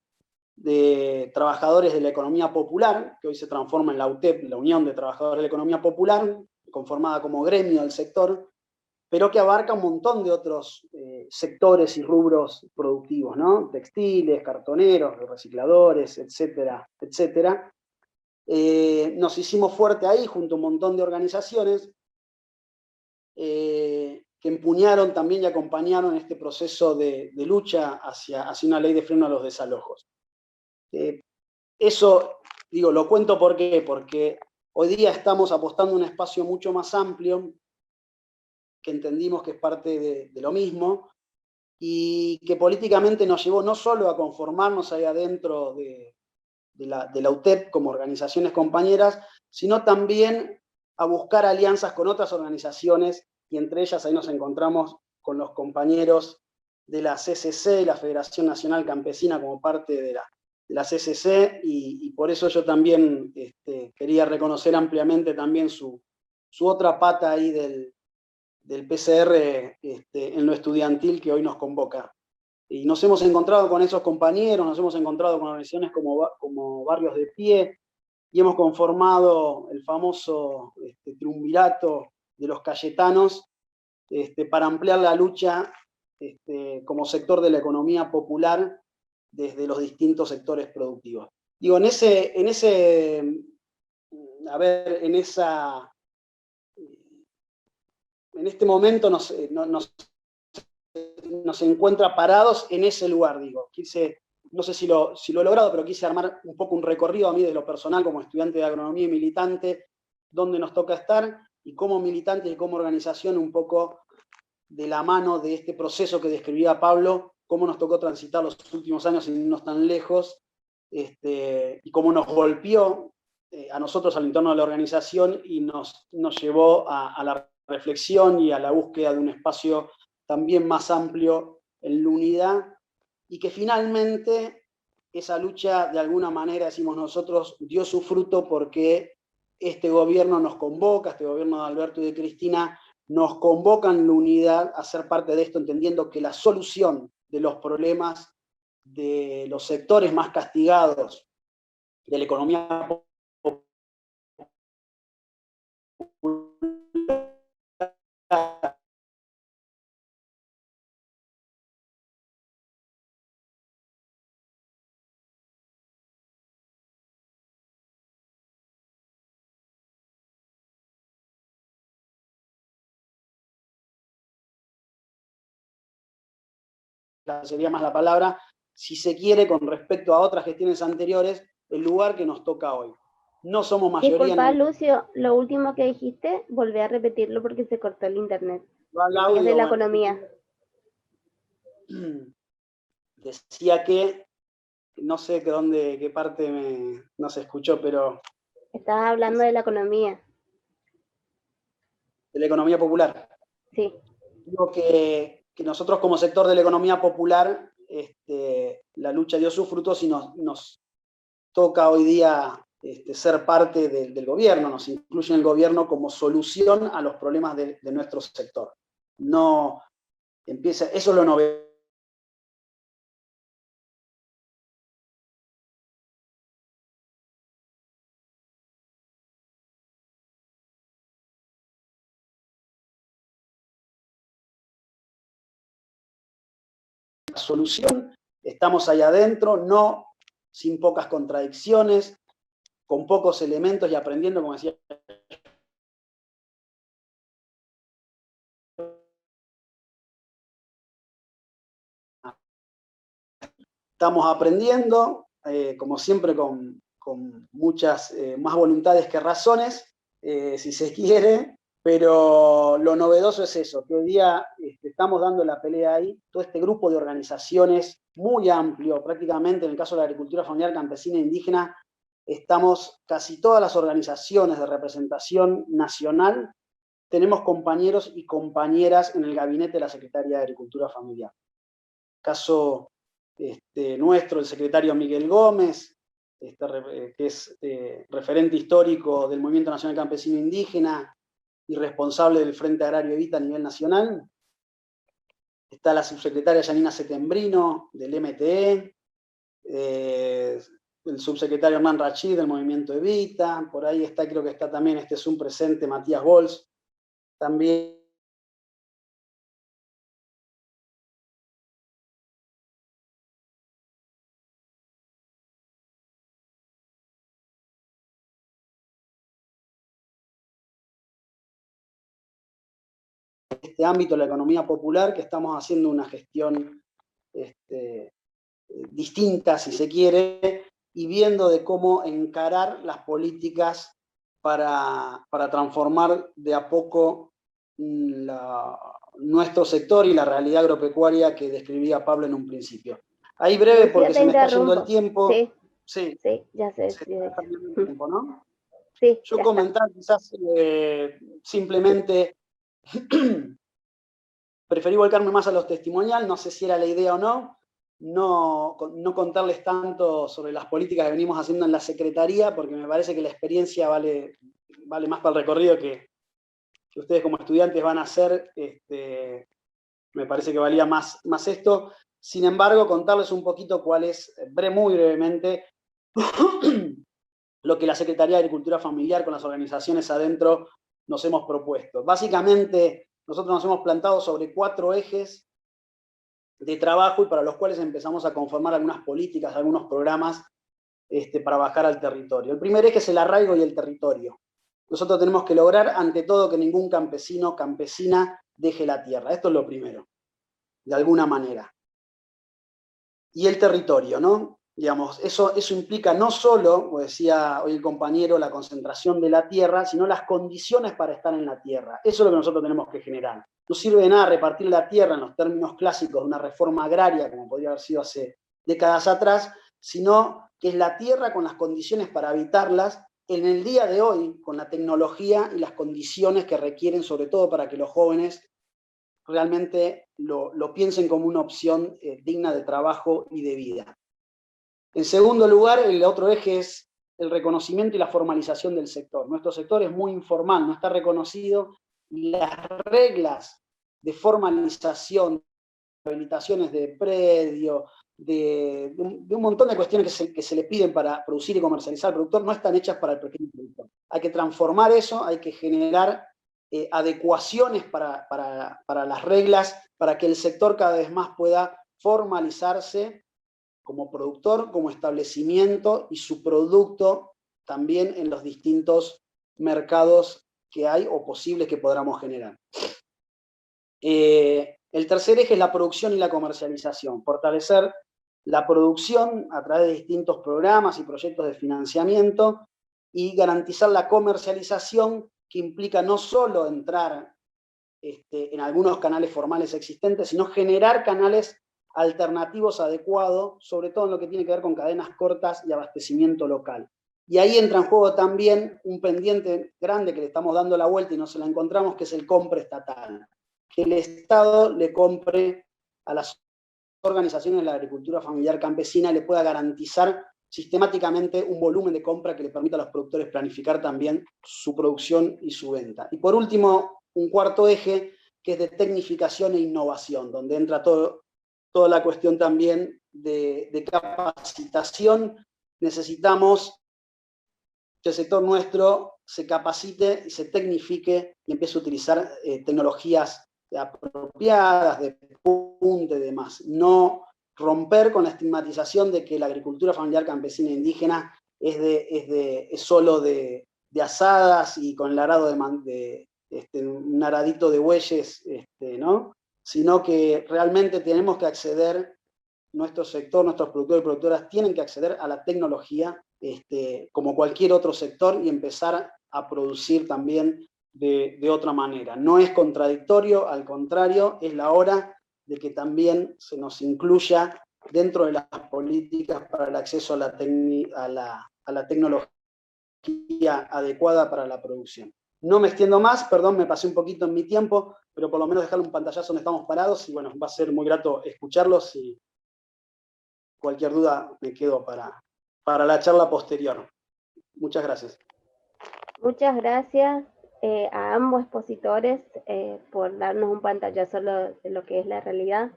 de Trabajadores de la Economía Popular, que hoy se transforma en la UTEP, la Unión de Trabajadores de la Economía Popular, conformada como gremio del sector, pero que abarca un montón de otros sectores y rubros productivos, ¿no? Textiles, cartoneros, recicladores, etcétera, etcétera. Nos hicimos fuerte ahí junto a un montón de organizaciones que empuñaron también y acompañaron este proceso de lucha hacia una ley de freno a los desalojos. Eso, digo, lo cuento ¿por qué? Porque hoy día estamos apostando a un espacio mucho más amplio, que entendimos que es parte de lo mismo, y que políticamente nos llevó no solo a conformarnos ahí adentro de la UTEP como organizaciones compañeras, sino también a buscar alianzas con otras organizaciones, y entre ellas ahí nos encontramos con los compañeros de la CCC, la Federación Nacional Campesina, como parte de la CCC, y por eso yo también quería reconocer ampliamente también su otra pata ahí del PCR en lo estudiantil que hoy nos convoca. Y nos hemos encontrado con esos compañeros, nos hemos encontrado con organizaciones como Barrios de Pie, y hemos conformado el famoso triunvirato de los Cayetanos para ampliar la lucha como sector de la economía popular desde los distintos sectores productivos. Digo, en este momento nos encuentra parados en ese lugar, digo. No sé si lo he logrado, pero quise armar un poco un recorrido a mí de lo personal como estudiante de agronomía y militante, dónde nos toca estar, y como militante y como organización un poco de la mano de este proceso que describía Pablo, cómo nos tocó transitar los últimos años sin irnos tan lejos, y cómo nos golpeó a nosotros al interno de la organización y nos llevó a la reflexión y a la búsqueda de un espacio también más amplio en la unidad, y que finalmente esa lucha, de alguna manera, decimos nosotros, dio su fruto porque este gobierno nos convoca, este gobierno de Alberto y de Cristina nos convocan la unidad a ser parte de esto, entendiendo que la solución de los problemas de los sectores más castigados de la economía popular sería más la palabra, si se quiere, con respecto a otras gestiones anteriores, el lugar que nos toca hoy. No somos mayoría. Disculpa, Lucio, lo último que dijiste, volví a repetirlo porque se cortó el internet. Audio, de la economía. Decía que, no sé qué parte no se escuchó, pero... Estabas hablando de la economía. De la economía popular. Sí. Digo que nosotros como sector de la economía popular, la lucha dio sus frutos y nos toca hoy día ser parte del gobierno, nos incluye en el gobierno como solución a los problemas de nuestro sector. No empieza, eso es lo novedoso. La solución, estamos ahí adentro, no sin pocas contradicciones, con pocos elementos y aprendiendo, como decía. Estamos aprendiendo, como siempre, con muchas más voluntades que razones, si se quiere, pero lo novedoso es eso, que hoy día estamos dando la pelea ahí, todo este grupo de organizaciones muy amplio, prácticamente en el caso de la agricultura familiar, campesina e indígena, estamos casi todas las organizaciones de representación nacional, tenemos compañeros y compañeras en el gabinete de la Secretaría de Agricultura Familiar. Caso nuestro, el secretario Miguel Gómez, que es referente histórico del Movimiento Nacional Campesino Indígena y responsable del Frente Agrario Evita a nivel nacional. Está la subsecretaria Yanina Setembrino, del MTE, el subsecretario Hernán Rachid, del Movimiento Evita, por ahí está, creo que está también Zoom presente, Matías Bols, también. Este ámbito de la economía popular, que estamos haciendo una gestión distinta, si se quiere, y viendo de cómo encarar las políticas para transformar de a poco nuestro sector y la realidad agropecuaria que describía Pablo en un principio. Ahí breve, porque se me está yendo el tiempo. Sí, ya sé. Se está yendo el tiempo, ¿no? Sí, yo comentar quizás simplemente preferí volcarme más a los testimonial, no sé si era la idea o no contarles tanto sobre las políticas que venimos haciendo en la Secretaría, porque me parece que la experiencia vale más para el recorrido que ustedes como estudiantes van a hacer, me parece que valía más esto. Sin embargo, contarles un poquito cuál es, muy brevemente, lo que la Secretaría de Agricultura Familiar con las organizaciones adentro nos hemos propuesto. Básicamente, nosotros nos hemos plantado sobre 4 ejes de trabajo y para los cuales empezamos a conformar algunas políticas, algunos programas para bajar al territorio. El primer eje es el arraigo y el territorio. Nosotros tenemos que lograr, ante todo, que ningún campesino o campesina deje la tierra. Esto es lo primero, de alguna manera. Y el territorio, ¿no? Digamos, eso implica no solo, como decía hoy el compañero, la concentración de la tierra, sino las condiciones para estar en la tierra. Eso es lo que nosotros tenemos que generar. No sirve de nada repartir la tierra en los términos clásicos de una reforma agraria, como podría haber sido hace décadas atrás, sino que es la tierra con las condiciones para habitarlas en el día de hoy, con la tecnología y las condiciones que requieren, sobre todo para que los jóvenes realmente lo piensen como una opción digna de trabajo y de vida. En segundo lugar, el otro eje es el reconocimiento y la formalización del sector. Nuestro sector es muy informal, no está reconocido, las reglas de formalización, de habilitaciones de predio, de un montón de cuestiones que se le piden para producir y comercializar al productor, no están hechas para el pequeño productor. Hay que transformar eso, hay que generar adecuaciones para las reglas, para que el sector cada vez más pueda formalizarse como productor, como establecimiento y su producto también en los distintos mercados que hay o posibles que podamos generar. El tercer eje es la producción y la comercialización. Fortalecer la producción a través de distintos programas y proyectos de financiamiento y garantizar la comercialización, que implica no solo entrar en algunos canales formales existentes, sino generar canales alternativos adecuados, sobre todo en lo que tiene que ver con cadenas cortas y abastecimiento local. Y ahí entra en juego también un pendiente grande que le estamos dando la vuelta y no se la encontramos, que es el compra estatal. Que el Estado le compre a las organizaciones de la agricultura familiar campesina y le pueda garantizar sistemáticamente un volumen de compra que le permita a los productores planificar también su producción y su venta. Y por último, un cuarto eje, que es de tecnificación e innovación, donde entra toda la cuestión también de capacitación. Necesitamos que el sector nuestro se capacite y se tecnifique y empiece a utilizar tecnologías apropiadas, de punta y demás. No romper con la estigmatización de que la agricultura familiar campesina e indígena es solo de asadas y con el arado un aradito de bueyes, ¿no? Sino que realmente tenemos que acceder, nuestro sector, nuestros productores y productoras tienen que acceder a la tecnología como cualquier otro sector y empezar a producir también de otra manera. No es contradictorio, al contrario, es la hora de que también se nos incluya dentro de las políticas para el acceso a la tecnología adecuada para la producción. No me extiendo más, perdón, me pasé un poquito en mi tiempo, pero por lo menos dejarle un pantallazo donde estamos parados y bueno, va a ser muy grato escucharlos y cualquier duda me quedo para la charla posterior. Muchas gracias. Muchas gracias a ambos expositores por darnos un pantallazo de lo que es la realidad.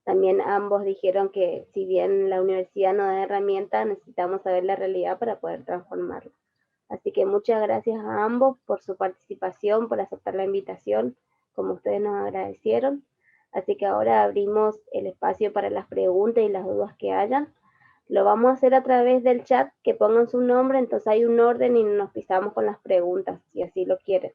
También ambos dijeron que si bien la universidad nos da herramientas, necesitamos saber la realidad para poder transformarla. Así que muchas gracias a ambos por su participación, por aceptar la invitación, como ustedes nos agradecieron. Así que ahora abrimos el espacio para las preguntas y las dudas que hayan. Lo vamos a hacer a través del chat, que pongan su nombre, entonces hay un orden y nos pisamos con las preguntas, si así lo quieren.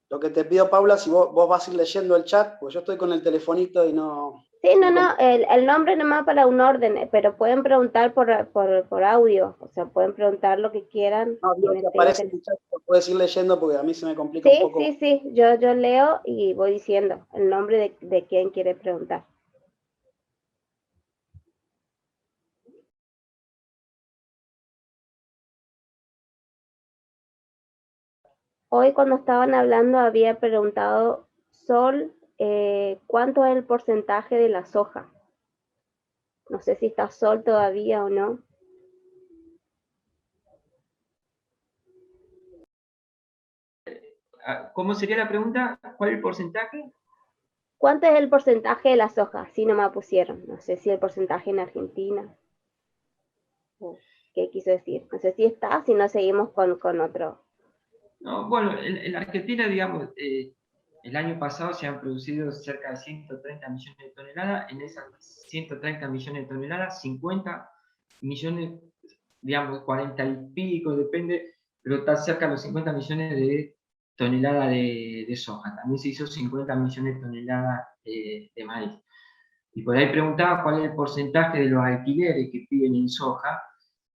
Lo que te pido, Paula, si vos vas a ir leyendo el chat, porque yo estoy con el telefonito y no... Sí, no, el nombre nomás para un orden, pero pueden preguntar por audio, o sea, pueden preguntar lo que quieran. No, si aparece en el chat, puedes ir leyendo porque a mí se me complica un poco. Sí, yo leo y voy diciendo el nombre de quien quiere preguntar. Hoy cuando estaban hablando había preguntado Sol, ¿cuánto es el porcentaje de la soja? No sé si está Sol todavía o no. ¿Cómo sería la pregunta? ¿Cuál es el porcentaje? ¿Cuánto es el porcentaje de la soja? Así nomás pusieron. No sé si el porcentaje en Argentina. ¿Qué quiso decir? No sé si está, si no seguimos con otro. No, bueno, en Argentina, digamos, el año pasado se han producido cerca de 130 millones de toneladas. En esas 130 millones de toneladas, 50 millones, digamos, 40 y pico, depende, pero está cerca de los 50 millones de toneladas de soja. También se hizo 50 millones de toneladas de maíz. Y por ahí preguntaba cuál es el porcentaje de los alquileres que piden en soja,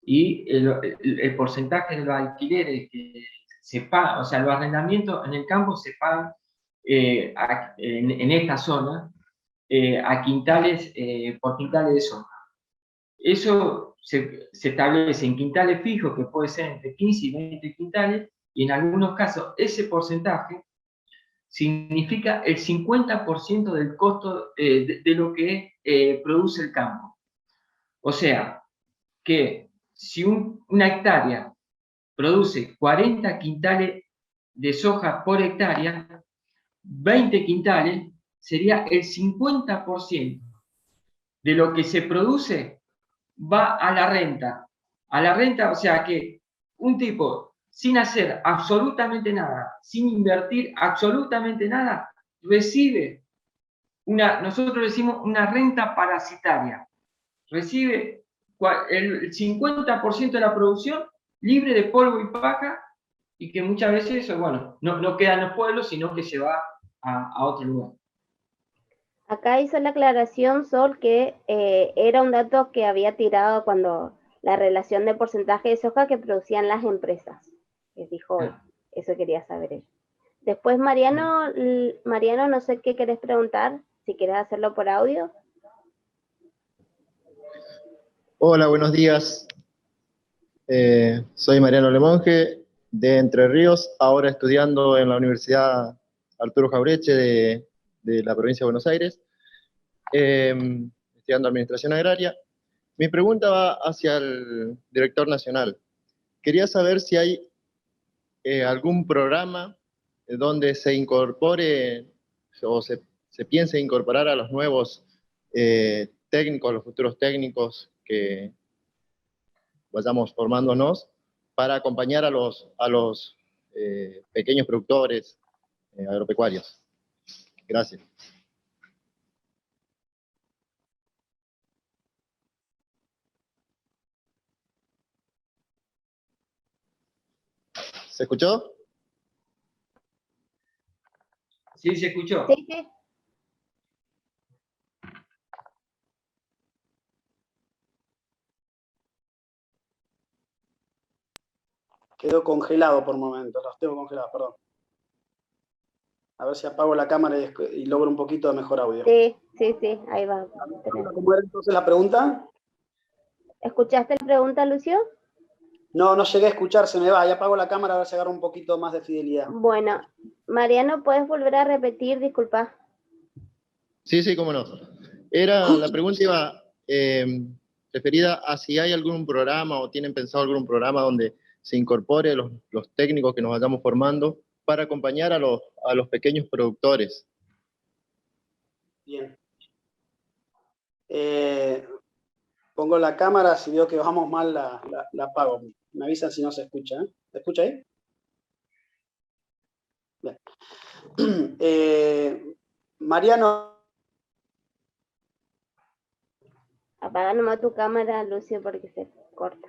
y el porcentaje de los alquileres que se pagan, o sea, los arrendamientos en el campo se pagan en esta zona a quintales, por quintales de soja. Eso se establece en quintales fijos, que puede ser entre 15 y 20 quintales, y en algunos casos ese porcentaje significa el 50% del costo de lo que produce el campo. O sea, que si una hectárea produce 40 quintales de soja por hectárea, 20 quintales sería el 50% de lo que se produce va a la renta. A la renta, o sea que un tipo sin hacer absolutamente nada, sin invertir absolutamente nada, recibe nosotros decimos una renta parasitaria. Recibe el 50% de la producción libre de polvo y paja, y que muchas veces eso, bueno, no queda en los pueblos, sino que se va a otro lugar. Acá hizo la aclaración Sol que era un dato que había tirado cuando la relación de porcentaje de soja que producían las empresas. Les dijo hoy. Eso quería saber él. Después Mariano, no sé qué querés preguntar, si querés hacerlo por audio. Hola, buenos días. Soy Mariano Lemonge, de Entre Ríos, ahora estudiando en la Universidad Arturo Jaureche de la provincia de Buenos Aires, estudiando Administración Agraria. Mi pregunta va hacia el director nacional. Quería saber si hay algún programa donde se incorpore o se piense incorporar a los nuevos técnicos, los futuros técnicos que vayamos formándonos para acompañar a los pequeños productores agropecuarios. Gracias. ¿Se escuchó? Sí, se escuchó. Sí, sí. Quedó congelado por momentos, los tengo congelados, perdón. A ver si apago la cámara y logro un poquito de mejor audio. Sí, ahí va. ¿Cómo era entonces la pregunta? ¿Escuchaste la pregunta, Lucio? No llegué a escuchar, se me va. Ya apago la cámara a ver si agarro un poquito más de fidelidad. Bueno, Mariano, ¿puedes volver a repetir? Disculpa. Sí, cómo no. La pregunta iba referida a si hay algún programa o tienen pensado algún programa donde se incorpore los técnicos que nos vayamos formando para acompañar a los pequeños productores. Bien. Pongo la cámara, si veo que vamos mal la apago. Me avisan si no se escucha. ¿Se escucha ahí? Bien. Mariano. Apaga nomás tu cámara, Lucio, porque se corta.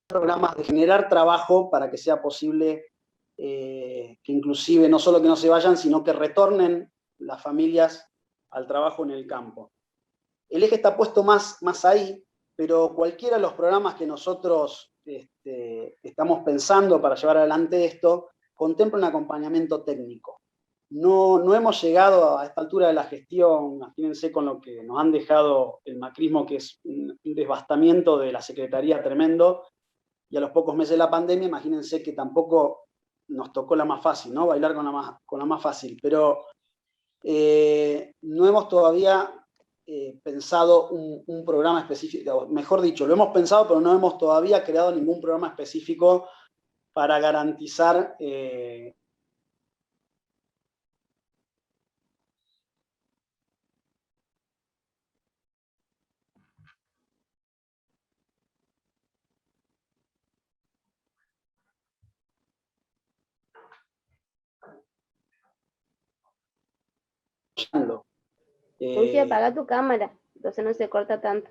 Programas de generar trabajo para que sea posible que inclusive no solo que no se vayan, sino que retornen las familias al trabajo en el campo. El eje está puesto más ahí, pero cualquiera de los programas que nosotros estamos pensando para llevar adelante esto, contempla un acompañamiento técnico. No hemos llegado a esta altura de la gestión, imagínense con lo que nos han dejado el macrismo, que es un devastamiento de la Secretaría tremendo, y a los pocos meses de la pandemia, imagínense que tampoco nos tocó la más fácil, ¿no? Bailar con la más fácil, pero no hemos todavía pensado un programa específico, mejor dicho, lo hemos pensado, pero no hemos todavía creado ningún programa específico para garantizar Lucio, apaga tu cámara, entonces no se corta tanto.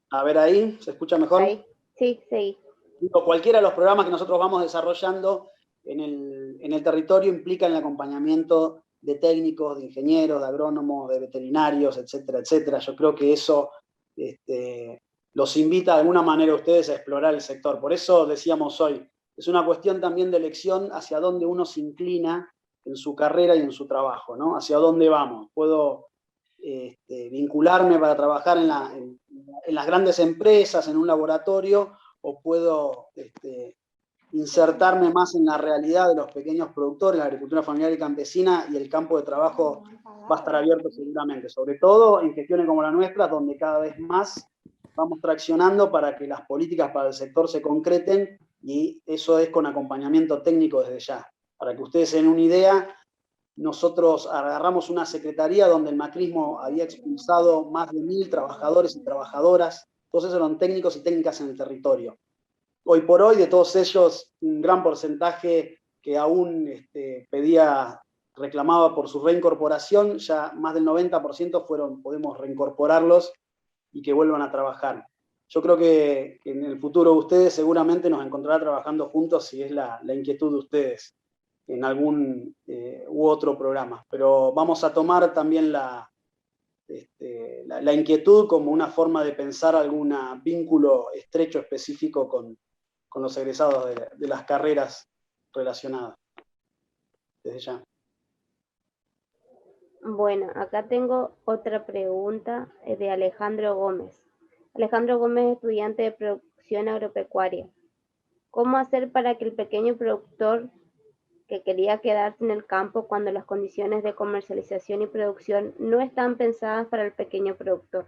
A ver ahí, ¿se escucha mejor? Ahí, sí, seguí. Cualquiera de los programas que nosotros vamos desarrollando en el territorio implican el acompañamiento de técnicos, de ingenieros, de agrónomos, de veterinarios, etcétera, etcétera. Yo creo que eso los invita de alguna manera a ustedes a explorar el sector. Por eso decíamos hoy, es una cuestión también de elección hacia dónde uno se inclina en su carrera y en su trabajo, ¿no? Hacia dónde vamos. Puedo vincularme para trabajar en las grandes empresas, en un laboratorio, o puedo insertarme más en la realidad de los pequeños productores, la agricultura familiar y campesina, y el campo de trabajo va a estar abierto seguramente, sobre todo en gestiones como la nuestra, donde cada vez más vamos traccionando para que las políticas para el sector se concreten, y eso es con acompañamiento técnico desde ya. Para que ustedes se den una idea, nosotros agarramos una secretaría donde el macrismo había expulsado más de 1000 trabajadores y trabajadoras, todos esos eran técnicos y técnicas en el territorio. Hoy por hoy, de todos ellos, un gran porcentaje que aún reclamaba por su reincorporación, ya más del 90% podemos reincorporarlos y que vuelvan a trabajar. Yo creo que en el futuro ustedes seguramente nos encontrarán trabajando juntos, si es la inquietud de ustedes, en algún u otro programa. Pero vamos a tomar también la inquietud como una forma de pensar algún vínculo estrecho específico con los egresados de las carreras relacionadas. Desde ya. Bueno, acá tengo otra pregunta de Alejandro Gómez. Alejandro Gómez es estudiante de producción agropecuaria. ¿Cómo hacer para que el pequeño productor que quería quedarse en el campo cuando las condiciones de comercialización y producción no están pensadas para el pequeño productor?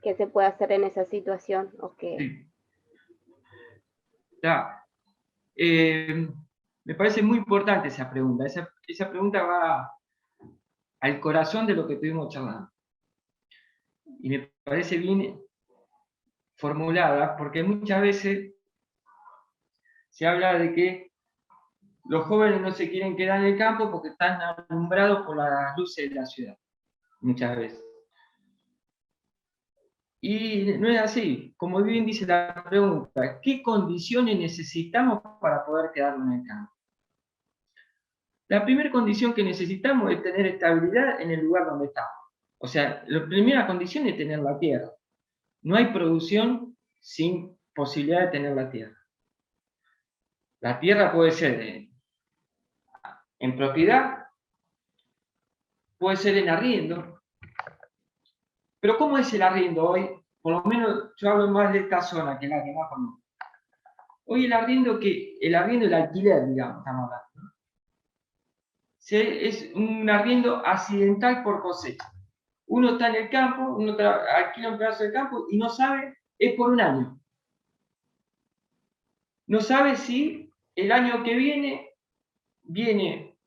¿Qué se puede hacer en esa situación? Sí. Ya. Me parece muy importante esa pregunta. Esa pregunta va al corazón de lo que estuvimos charlando. Y me parece bien formulada, porque muchas veces se habla de que los jóvenes no se quieren quedar en el campo porque están alumbrados por las luces de la ciudad, muchas veces. Y no es así. Como bien dice la pregunta, ¿qué condiciones necesitamos para poder quedarnos en el campo? La primera condición que necesitamos es tener estabilidad en el lugar donde estamos. O sea, la primera condición es tener la tierra. No hay producción sin posibilidad de tener la tierra. La tierra puede ser en propiedad, puede ser en arriendo. Pero ¿cómo es el arriendo hoy? Por lo menos yo hablo más de esta zona, que es la que más conozco. Hoy el arriendo, el alquiler, digamos, estamos hablando, ¿no? Es un arriendo accidental por cosecha. Uno está en el campo, uno alquila un pedazo de campo y no sabe, es por un año. No sabe si el año que viene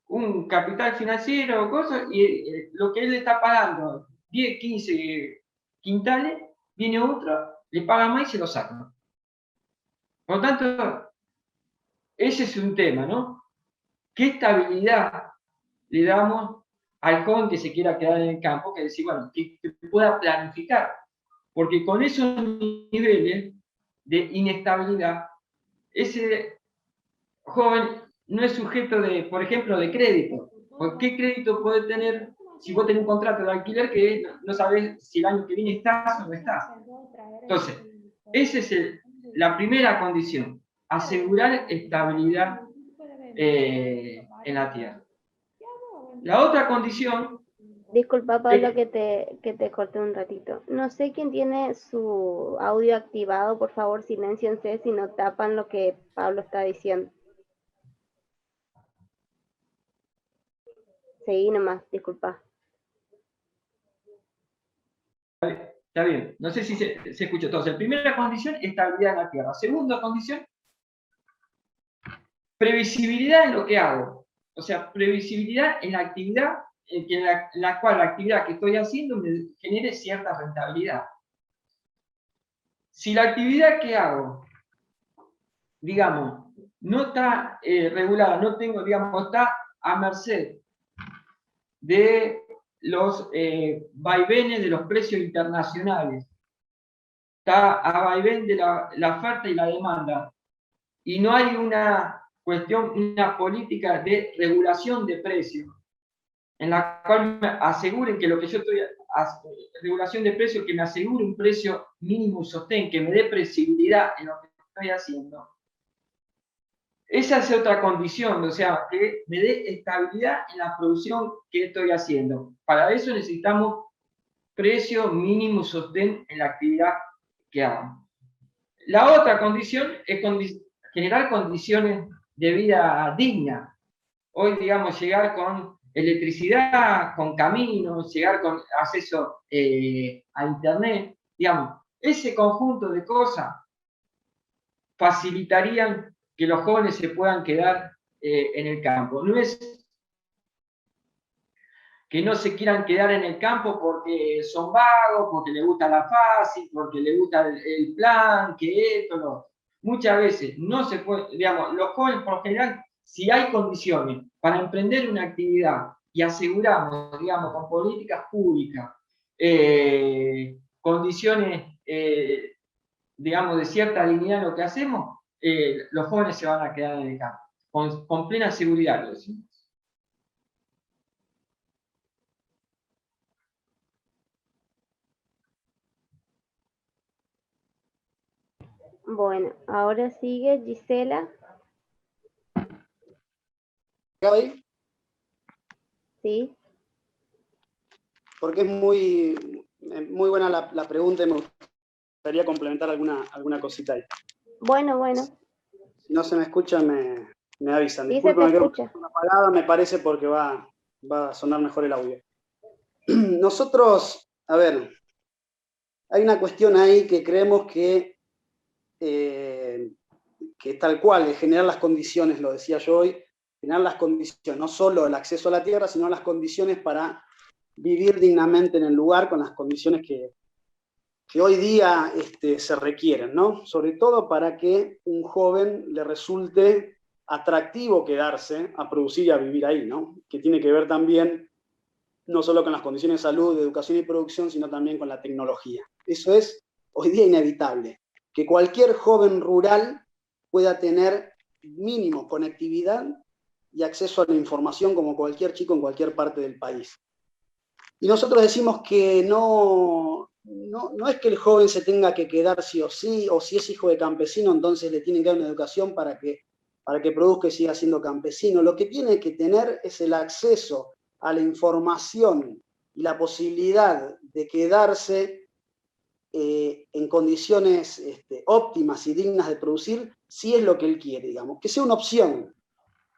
un capital financiero o cosas, y lo que él está pagando, 10, 15 quintales, viene otro, le paga más y se lo saca. Por lo tanto, ese es un tema, ¿no? ¿Qué estabilidad le damos al joven que se quiera quedar en el campo? Que decir, bueno, que pueda planificar. Porque con esos niveles de inestabilidad, ese joven no es sujeto de, por ejemplo, de crédito. ¿Por qué crédito puede tener si vos tenés un contrato de alquiler que no sabés si el año que viene estás o no estás? Entonces, esa es la primera condición, asegurar estabilidad en la tierra. La otra condición... Disculpa, Pablo, que te corté un ratito. No sé quién tiene su audio activado, por favor, silénciense si no tapan lo que Pablo está diciendo. Seguí nomás, disculpa. Está bien, no sé si se escuchó. Entonces, primera condición, estabilidad en la tierra. Segunda condición, previsibilidad en lo que hago. O sea, previsibilidad en la actividad, en la cual la actividad que estoy haciendo me genere cierta rentabilidad. Si la actividad que hago, digamos, no está regulada, no tengo, digamos, está a merced de los vaivenes de los precios internacionales, está a vaivén de la oferta y la demanda, y no hay una cuestión, una política de regulación de precios, en la cual me aseguren que lo que yo estoy, regulación de precios, que me asegure un precio mínimo y sostén, que me dé previsibilidad en lo que estoy haciendo. Esa es otra condición, o sea, que me dé estabilidad en la producción que estoy haciendo. Para eso necesitamos precio mínimo y sostén en la actividad que hago. La otra condición es generar condiciones de vida digna. Hoy, digamos, llegar con electricidad, con caminos, llegar con acceso a Internet, digamos, ese conjunto de cosas facilitarían que los jóvenes se puedan quedar en el campo. No es que no se quieran quedar en el campo porque son vagos, porque les gusta la fácil, porque les gusta el plan, que esto, no. Muchas veces no se puede, digamos, los jóvenes por lo general, si hay condiciones para emprender una actividad y aseguramos, digamos, con políticas públicas, condiciones, digamos, de cierta dignidad en lo que hacemos, los jóvenes se van a quedar en el campo, con plena seguridad, lo decimos. Bueno, ahora sigue Gisela. Gaby, ¿Sí? porque es muy buena la pregunta y me gustaría complementar alguna cosita ahí. Bueno. Si no se me escucha, me avisan. Sí, Disculpen, se te me escucha. quedo apagada, me parece, porque va a sonar mejor el audio. Nosotros, a ver, hay una cuestión ahí que creemos que tal cual, de generar las condiciones, lo decía yo hoy, generar las condiciones, no solo el acceso a la tierra, sino las condiciones para vivir dignamente en el lugar con las condiciones que hoy día se requieren, ¿no? Sobre todo para que un joven le resulte atractivo quedarse a producir y a vivir ahí, ¿no? Que tiene que ver también no solo con las condiciones de salud, de educación y producción, sino también con la tecnología. Eso es hoy día inevitable, que cualquier joven rural pueda tener mínimo conectividad y acceso a la información como cualquier chico en cualquier parte del país. Y nosotros decimos que no es que el joven se tenga que quedar sí, o si es hijo de campesino, entonces le tienen que dar una educación para que produzca y siga siendo campesino. Lo que tiene que tener es el acceso a la información y la posibilidad de quedarse en condiciones óptimas y dignas de producir, si es lo que él quiere, digamos, que sea una opción.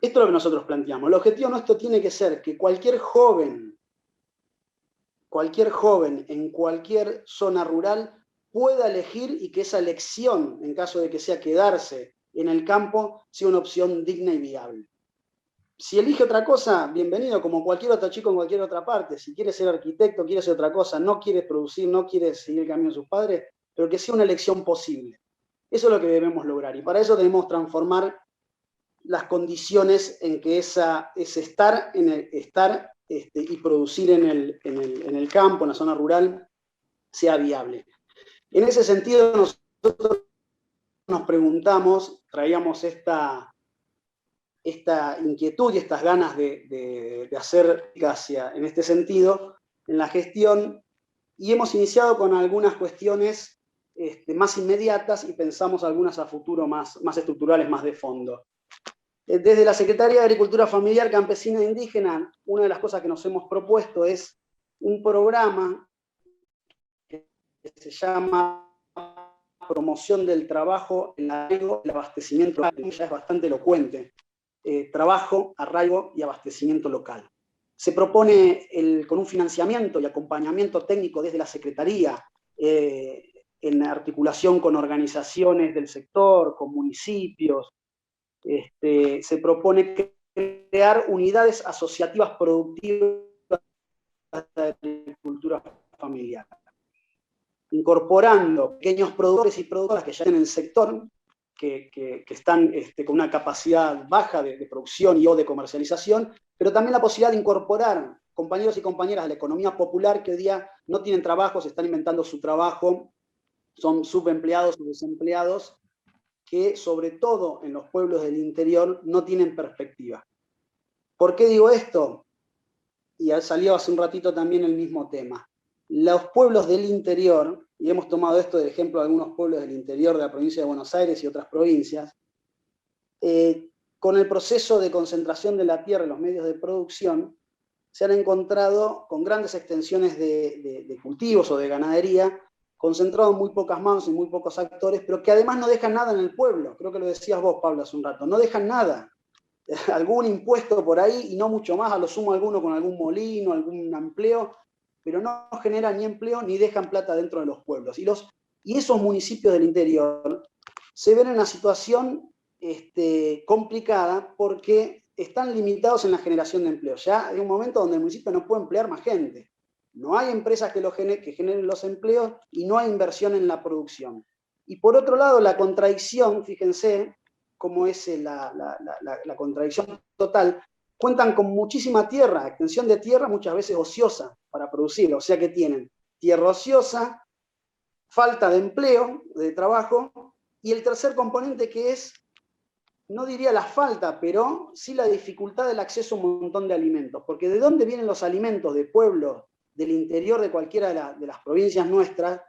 Esto es lo que nosotros planteamos. El objetivo nuestro tiene que ser que cualquier joven en cualquier zona rural pueda elegir y que esa elección, en caso de que sea quedarse en el campo, sea una opción digna y viable. Si elige otra cosa, bienvenido, como cualquier otro chico en cualquier otra parte. Si quiere ser arquitecto, quiere ser otra cosa, no quiere producir, no quiere seguir el camino de sus padres, pero que sea una elección posible. Eso es lo que debemos lograr. Y para eso debemos transformar las condiciones en que ese estar y producir en el campo, en la zona rural, sea viable. En ese sentido, nosotros nos preguntamos, traíamos esta inquietud y estas ganas de hacer en este sentido, en la gestión, y hemos iniciado con algunas cuestiones más inmediatas y pensamos algunas a futuro más estructurales, más de fondo. Desde la Secretaría de Agricultura Familiar, Campesina e Indígena, una de las cosas que nos hemos propuesto es un programa que se llama Promoción del Trabajo, el Arraigo y el Abastecimiento Local, ya es bastante elocuente. Trabajo, arraigo y abastecimiento local. Se propone con un financiamiento y acompañamiento técnico desde la Secretaría, en articulación con organizaciones del sector, con municipios. Se propone crear unidades asociativas productivas de agricultura familiar, incorporando pequeños productores y productoras que ya están en el sector, que están con una capacidad baja de producción y o de comercialización, pero también la posibilidad de incorporar compañeros y compañeras de la economía popular que hoy día no tienen trabajo, se están inventando su trabajo, son subempleados o desempleados, que sobre todo en los pueblos del interior no tienen perspectiva. ¿Por qué digo esto? Y salió hace un ratito también el mismo tema. Los pueblos del interior, y hemos tomado esto de ejemplo de algunos pueblos del interior de la provincia de Buenos Aires y otras provincias, con el proceso de concentración de la tierra en los medios de producción, se han encontrado con grandes extensiones de cultivos o de ganadería, concentrado en muy pocas manos, en muy pocos actores, pero que además no dejan nada en el pueblo. Creo que lo decías vos, Pablo, hace un rato. No dejan nada. Algún impuesto por ahí y no mucho más, a lo sumo alguno con algún molino, algún empleo, pero no generan ni empleo ni dejan plata dentro de los pueblos. Y esos municipios del interior se ven en una situación complicada porque están limitados en la generación de empleo. Ya hay un momento donde el municipio no puede emplear más gente. No hay empresas que generen los empleos y no hay inversión en la producción. Y por otro lado, la contradicción, fíjense cómo es la contradicción total, cuentan con muchísima tierra, extensión de tierra muchas veces ociosa para producir, o sea que tienen tierra ociosa, falta de empleo, de trabajo, y el tercer componente que es, no diría la falta, pero sí la dificultad del acceso a un montón de alimentos, porque ¿de dónde vienen los alimentos de pueblos del interior de cualquiera de las provincias nuestras?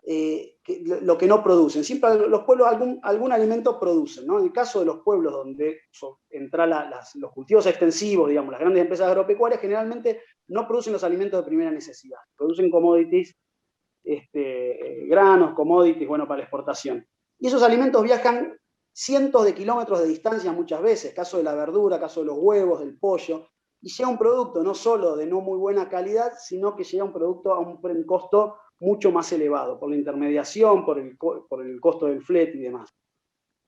Lo que no producen. Siempre los pueblos algún alimento producen, ¿no? En el caso de los pueblos donde entran los cultivos extensivos, digamos, las grandes empresas agropecuarias, generalmente no producen los alimentos de primera necesidad. Producen commodities, granos, commodities, bueno, para la exportación. Y esos alimentos viajan cientos de kilómetros de distancia muchas veces, caso de la verdura, caso de los huevos, del pollo, y llega un producto no solo de no muy buena calidad, sino que llega un producto a un costo mucho más elevado, por la intermediación, por el costo del flete y demás.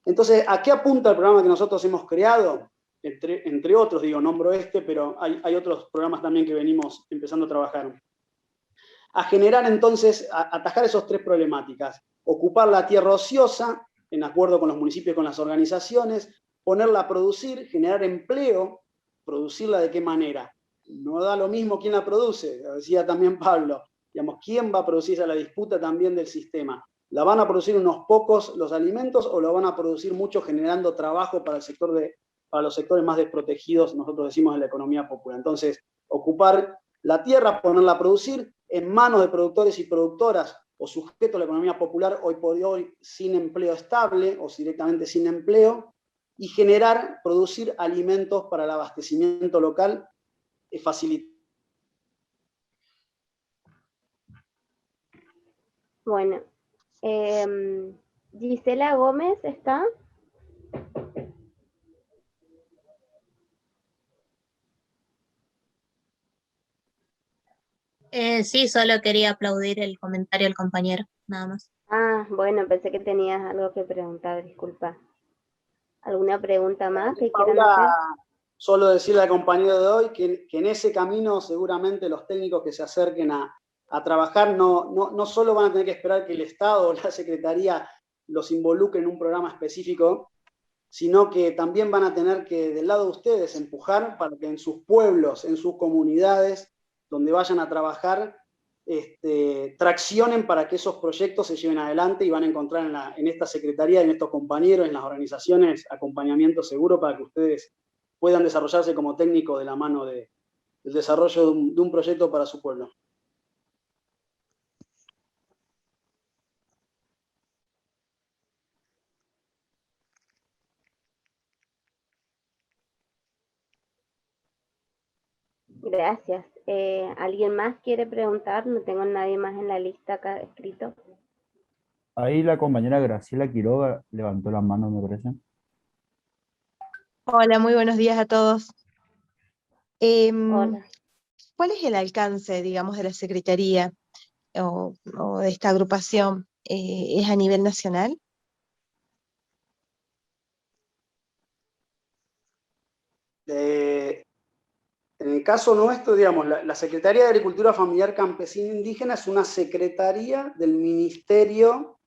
Entonces, ¿a qué apunta el programa que nosotros hemos creado? Entre otros, digo, nombro pero hay otros programas también que venimos empezando a trabajar. A generar entonces, a atajar esas tres problemáticas. Ocupar la tierra ociosa, en acuerdo con los municipios y con las organizaciones, ponerla a producir, generar empleo, producirla de qué manera. No da lo mismo quién la produce, lo decía también Pablo. Digamos, ¿quién va a producir? Esa es la disputa también del sistema. ¿La van a producir unos pocos los alimentos o lo van a producir muchos generando trabajo para los sectores más desprotegidos, nosotros decimos, de la economía popular? Entonces, ocupar la tierra, ponerla a producir en manos de productores y productoras o sujetos a la economía popular hoy por hoy sin empleo estable o directamente sin empleo, y producir alimentos para el abastecimiento local facilitar. Bueno, Gisela Gómez está. Sí, solo quería aplaudir el comentario del compañero, nada más. Ah, bueno, pensé que tenías algo que preguntar, disculpa. ¿Alguna pregunta más que quieran hacer? Solo decirle al compañero de hoy que en ese camino seguramente los técnicos que se acerquen a trabajar no solo van a tener que esperar que el Estado o la Secretaría los involucre en un programa específico, sino que también van a tener que, del lado de ustedes, empujar para que en sus pueblos, en sus comunidades, donde vayan a trabajar, traccionen para que esos proyectos se lleven adelante y van a encontrar en esta Secretaría, en estos compañeros, en las organizaciones, acompañamiento seguro para que ustedes puedan desarrollarse como técnicos de la mano del desarrollo de un proyecto para su pueblo. Gracias. ¿Alguien más quiere preguntar? No tengo nadie más en la lista acá escrito. Ahí la compañera Graciela Quiroga levantó la mano, me parece. Hola, muy buenos días a todos. Hola. ¿Cuál es el alcance, digamos, de la Secretaría o de esta agrupación? ¿Es a nivel nacional? En el caso nuestro, digamos, la Secretaría de Agricultura Familiar Campesina Indígena es una secretaría del Ministerio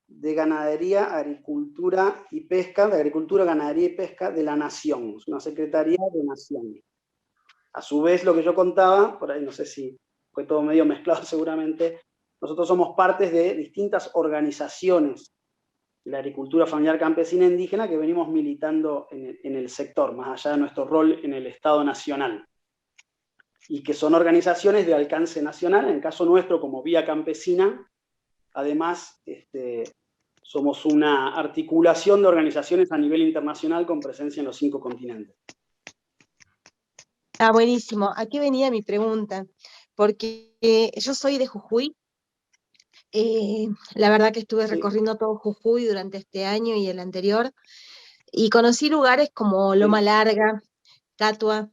de Ganadería, Agricultura y Pesca, de Agricultura, Ganadería y Pesca de la Nación. Es una secretaría de Nación. A su vez, lo que yo contaba, por ahí no sé si fue todo medio mezclado seguramente, nosotros somos partes de distintas organizaciones de la agricultura familiar campesina indígena que venimos militando en el sector, más allá de nuestro rol en el Estado Nacional. Y que son organizaciones de alcance nacional, en el caso nuestro como Vía Campesina, además somos una articulación de organizaciones a nivel internacional con presencia en los 5 continentes. Ah, buenísimo. Aquí venía mi pregunta, porque yo soy de Jujuy La verdad que estuve Sí. recorriendo todo Jujuy durante este año y el anterior, y conocí lugares como Loma Larga, Catua,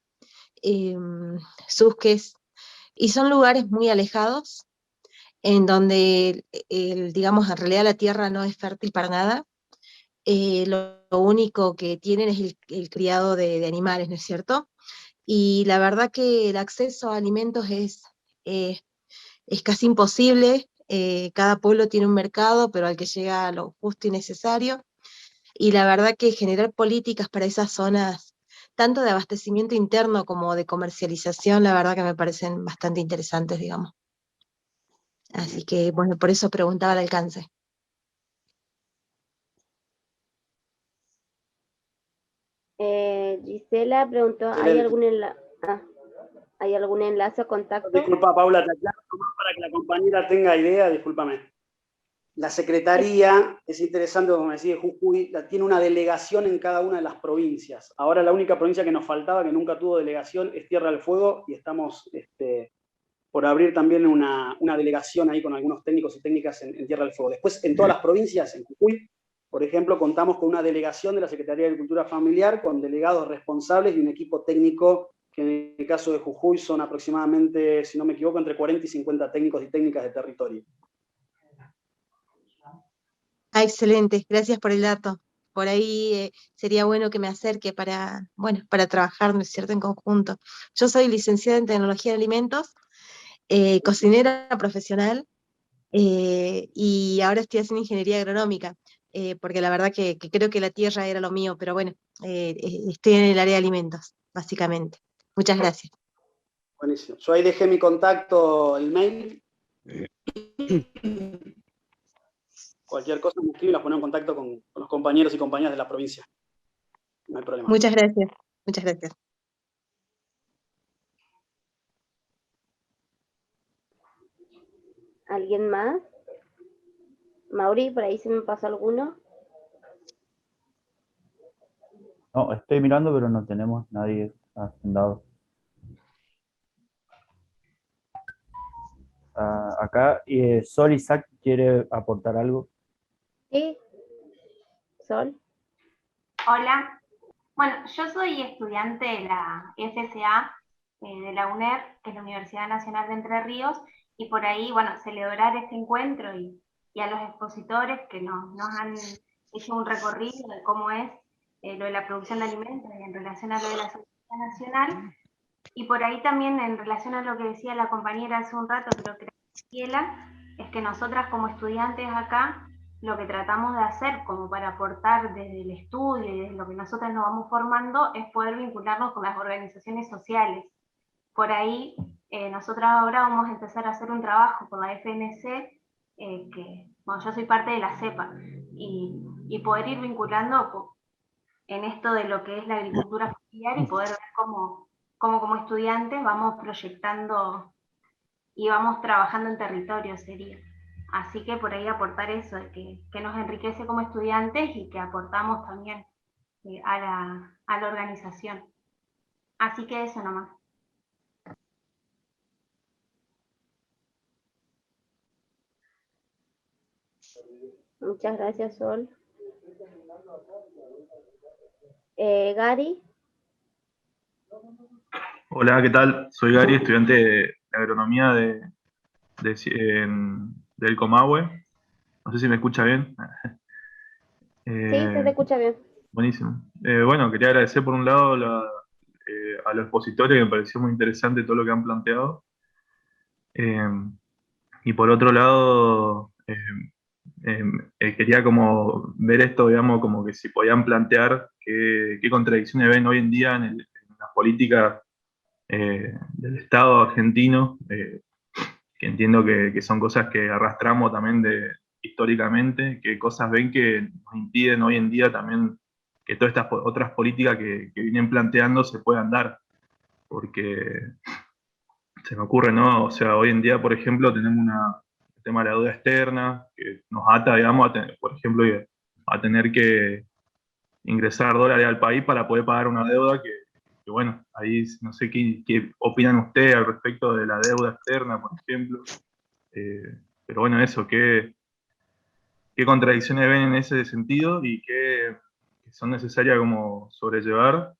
Susques, y son lugares muy alejados, en donde, digamos, en realidad la tierra no es fértil para nada. Lo único que tienen es el criado de animales, ¿no es cierto? Y la verdad que el acceso a alimentos eh, es casi imposible. Cada pueblo tiene un mercado, pero al que llega lo justo y necesario. Y la verdad que generar políticas para esas zonas, tanto de abastecimiento interno como de comercialización, la verdad que me parecen bastante interesantes, digamos. Así que, bueno, por eso preguntaba el alcance. Gisela preguntó, ¿hay algún enlace o contacto? Disculpa, Paula, te aclaro nomás para que la compañera tenga idea, discúlpame. La Secretaría, es interesante, como me decía Jujuy, tiene una delegación en cada una de las provincias. Ahora la única provincia que nos faltaba, que nunca tuvo delegación, es Tierra del Fuego, y estamos por abrir también una delegación ahí con algunos técnicos y técnicas en Tierra del Fuego. Después, en todas las provincias, en Jujuy, por ejemplo, contamos con una delegación de la Secretaría de Agricultura Familiar, con delegados responsables y un equipo técnico, que en el caso de Jujuy son aproximadamente, si no me equivoco, entre 40 y 50 técnicos y técnicas de territorio. Ah, excelente, gracias por el dato. Por ahí sería bueno que me acerque bueno, para trabajar, ¿no es cierto?, en conjunto. Yo soy licenciada en Tecnología de Alimentos, cocinera profesional, y ahora estoy haciendo Ingeniería Agronómica, porque la verdad que creo que la tierra era lo mío, pero bueno, estoy en el área de alimentos, básicamente. Muchas gracias. Buenísimo. Yo ahí dejé mi contacto, el mail. Cualquier cosa me escribe y las pongo en contacto con los compañeros y compañeras de la provincia. No hay problema. Muchas gracias. Muchas gracias. ¿Alguien más? Mauri, por ahí se me pasó alguno. No, estoy mirando, pero no tenemos nadie agendado. Acá, Sol Isaac quiere aportar algo. Sí, Sol. Hola. Bueno, yo soy estudiante de la FSA de la UNER, que es la Universidad Nacional de Entre Ríos, y por ahí, bueno, celebrar este encuentro y a los expositores que nos han hecho un recorrido de cómo es lo de la producción de alimentos en relación a lo de la seguridad nacional. Y por ahí también, en relación a lo que decía la compañera hace un rato, creo que era Ciela, es que nosotras como estudiantes acá, lo que tratamos de hacer como para aportar desde el estudio y desde lo que nosotras nos vamos formando, es poder vincularnos con las organizaciones sociales. Por ahí, nosotras ahora vamos a empezar a hacer un trabajo con la FNC, que, bueno, yo soy parte de la CEPA, y poder ir vinculando en esto de lo que es la agricultura familiar y poder ver cómo como estudiantes vamos proyectando y vamos trabajando en territorio, sería. Así que por ahí aportar eso, de que nos enriquece como estudiantes y que aportamos también a la organización. Así que eso nomás. Muchas gracias, Sol. Gary. Hola, ¿qué tal? Soy Gary, estudiante de agronomía del Comahue. No sé si me escucha bien. Sí, se te escucha bien. Buenísimo. Bueno, quería agradecer por un lado a los expositores, que me pareció muy interesante todo lo que han planteado. Y por otro lado, quería como ver esto, digamos, como que si podían plantear qué contradicciones ven hoy en día en las políticas del Estado argentino, que entiendo que son cosas que arrastramos también históricamente, qué cosas ven que nos impiden hoy en día también que todas estas otras políticas que vienen planteando se puedan dar, porque se me ocurre, ¿no? O sea, hoy en día, por ejemplo, tenemos el tema de la deuda externa, que nos ata, digamos, por ejemplo, a tener que ingresar dólares al país para poder pagar una deuda que bueno, ahí no sé qué opinan ustedes al respecto de la deuda externa, por ejemplo. pero bueno, eso, ¿qué contradicciones ven en ese sentido y qué son necesarias como sobrellevar?